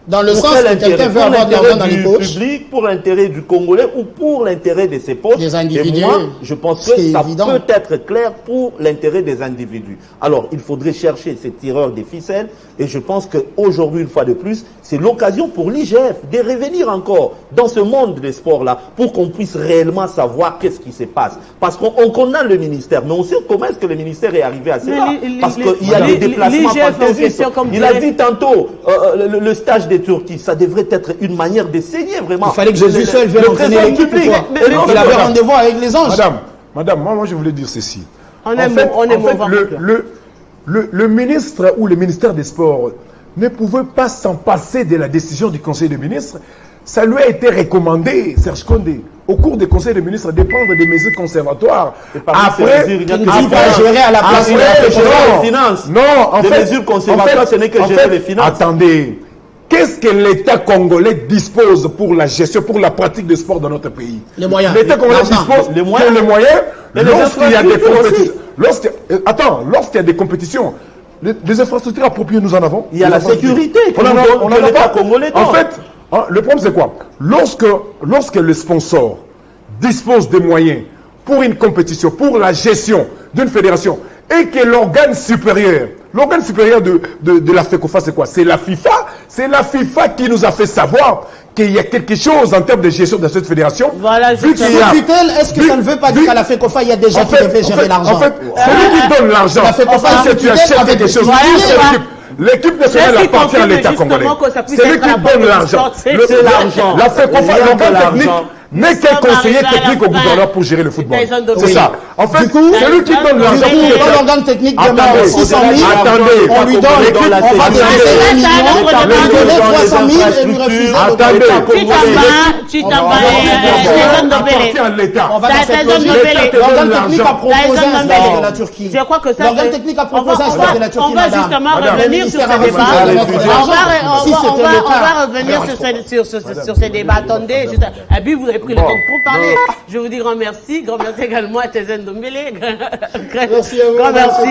Dans le sens que quelqu'un veut avoir de l'argent dans les poches. Public, pour l'intérêt du Congolais ou pour l'intérêt de ses poches. Des individus. Et moi, je pense que ça peut être clair pour l'intérêt des individus. Alors, il faudrait chercher ces tireurs des ficelles. Et je pense qu'aujourd'hui, une fois de plus, c'est l'occasion pour l'IGF de revenir encore dans ce monde des sports-là pour qu'on puisse réellement savoir qu'est-ce qui se passe. Parce qu'on connaît le ministère, mais on sait comment est-ce que le ministère est arrivé à cela. Parce qu'il y a des déplacements fantaisistes. Il a dit tantôt, le stage de Turquie, ça devrait être une manière d'essayer vraiment. Il fallait que Jésus seul vienne entraîner l'équipe. Il avait rendez-vous avec les anges. Madame, moi je voulais dire ceci. Le ministre ou le ministère des Sports ne pouvait pas s'en passer de la décision du Conseil des ministres. Ça lui a été recommandé, Serge Condé, au cours des conseils des ministres, de prendre des mesures conservatoires. Après, gérer à la place de les finances. Non, en fait, mesures conservatoires, ce n'est que gérer les finances. Attendez. Qu'est-ce que l'État congolais dispose pour la gestion, pour la pratique du sport dans notre pays? Les moyens. L'État congolais dispose les moyens lorsqu'il y a des compétitions. Lorsqu'il y a des compétitions, les infrastructures appropriées, nous en avons. Il y a la sécurité. On a l'État congolais. En fait, le problème c'est quoi? Lorsque le sponsor dispose des moyens pour une compétition, pour la gestion d'une fédération, et que l'organe supérieur de la FECOFA, c'est quoi? C'est la FIFA. C'est la FIFA qui nous a fait savoir qu'il y a quelque chose en termes de gestion de cette fédération. Voilà, est-ce que ça ne veut pas dire qu'à la FECOFA, il y a des gens qui devaient gérer l'argent? En fait, celui qui donne l'argent, la FECOFA, si tu achètes quelque chose, l'équipe nationale appartient à l'État congolais. C'est lui qui donne l'argent. La FECOFA, l'organe technique, n'est qu'un conseiller technique au gouverneur pour gérer le football. C'est ça. En fait, c'est lui qui donne l'argent pour l'organe technique demande 600 000. Attendez, on lui donne, on va donner 300 000 et lui refuser. Attendez, appartient à l'État. L'organe technique a proposé un stade de la Turquie. Je crois que ça, l'organe technique a proposé un stade de la Turquie. On va justement revenir sur ce débat. On va revenir sur ce débat. Attendez, Abi, vous avez pris le temps pour parler. Je vous dis grand merci également à Tezen Dombele. Merci à vous. Grand merci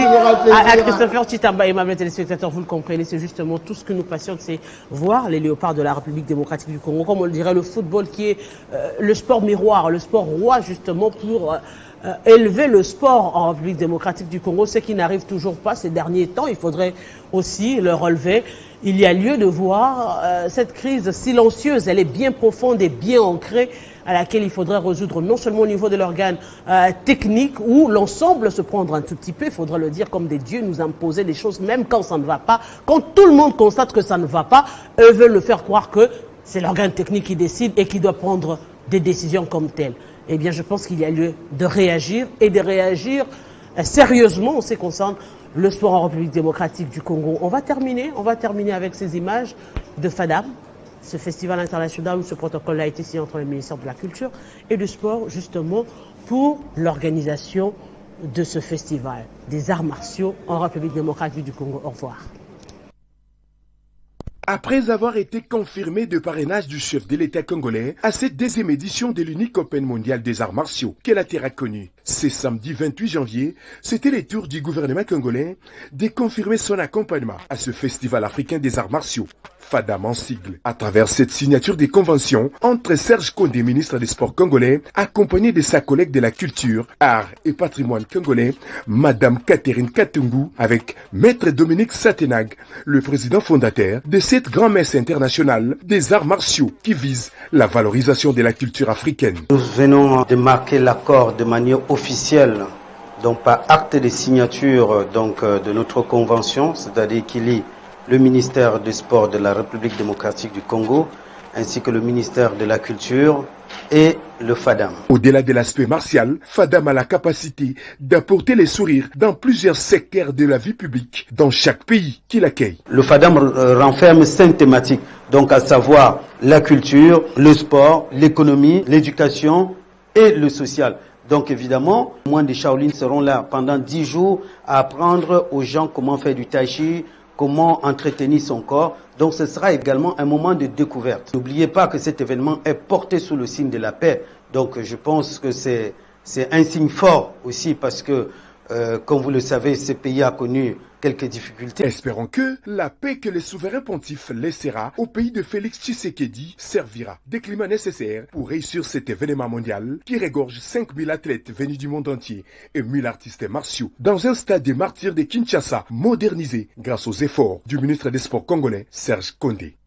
à Christopher Tshitamba, aimable téléspectateurs. Vous le comprenez, c'est justement tout ce que nous passionne, c'est voir les léopards de la République démocratique du Congo, comme on le dirait, le football qui est le sport miroir, le sport roi justement pour élever le sport en République démocratique du Congo, ce qui n'arrive toujours pas ces derniers temps. Il faudrait aussi le relever. Il y a lieu de voir cette crise silencieuse, elle est bien profonde et bien ancrée, à laquelle il faudrait résoudre non seulement au niveau de l'organe technique où l'ensemble se prendre un tout petit peu, il faudrait le dire comme des dieux, nous imposer des choses même quand ça ne va pas. Quand tout le monde constate que ça ne va pas, eux veulent le faire croire que c'est l'organe technique qui décide et qui doit prendre des décisions comme telles. Eh bien, je pense qu'il y a lieu de réagir et de réagir sérieusement en ce qui concerne le sport en République démocratique du Congo. On va terminer avec ces images de FADAM, ce festival international où ce protocole a été signé entre le ministère de la Culture et du Sport, justement pour l'organisation de ce festival des arts martiaux en République démocratique du Congo. Au revoir. Après avoir été confirmé de parrainage du chef de l'État congolais à cette 2e édition de l'unique Open mondial des arts martiaux que la terre a connue. Ce samedi 28 janvier, c'était le tour du gouvernement congolais de confirmer son accompagnement à ce festival africain des arts martiaux, FADAM en sigle, à travers cette signature des conventions entre Serge Kondé, ministre des Sports congolais, accompagné de sa collègue de la culture, art et patrimoine congolais, Madame Catherine Katungu, avec Maître Dominique Satenag, le président fondateur de cette grand-messe internationale des arts martiaux qui vise la valorisation de la culture africaine. Nous venons de marquer l'accord de manière officielle, donc par acte de signature de notre convention, c'est-à-dire qu'il lie le ministère des Sports de la République démocratique du Congo, ainsi que le ministère de la Culture et le FADAM. Au-delà de l'aspect martial, FADAM a la capacité d'apporter les sourires dans plusieurs secteurs de la vie publique dans chaque pays qui l'accueille. Le FADAM renferme 5 thématiques, donc à savoir la culture, le sport, l'économie, l'éducation et le social. Donc évidemment, les moines de Shaolin seront là pendant 10 jours à apprendre aux gens comment faire du tai chi, comment entretenir son corps. Donc ce sera également un moment de découverte. N'oubliez pas que cet événement est porté sous le signe de la paix. Donc je pense que c'est un signe fort aussi parce que, comme vous le savez, ce pays a connu quelques difficultés. Espérons que la paix que le souverain pontife laissera au pays de Félix Tshisekedi servira des climats nécessaires pour réussir cet événement mondial qui regorge 5000 athlètes venus du monde entier et 1000 artistes martiaux dans un stade des martyrs de Kinshasa modernisé grâce aux efforts du ministre des Sports congolais Serge Kondé.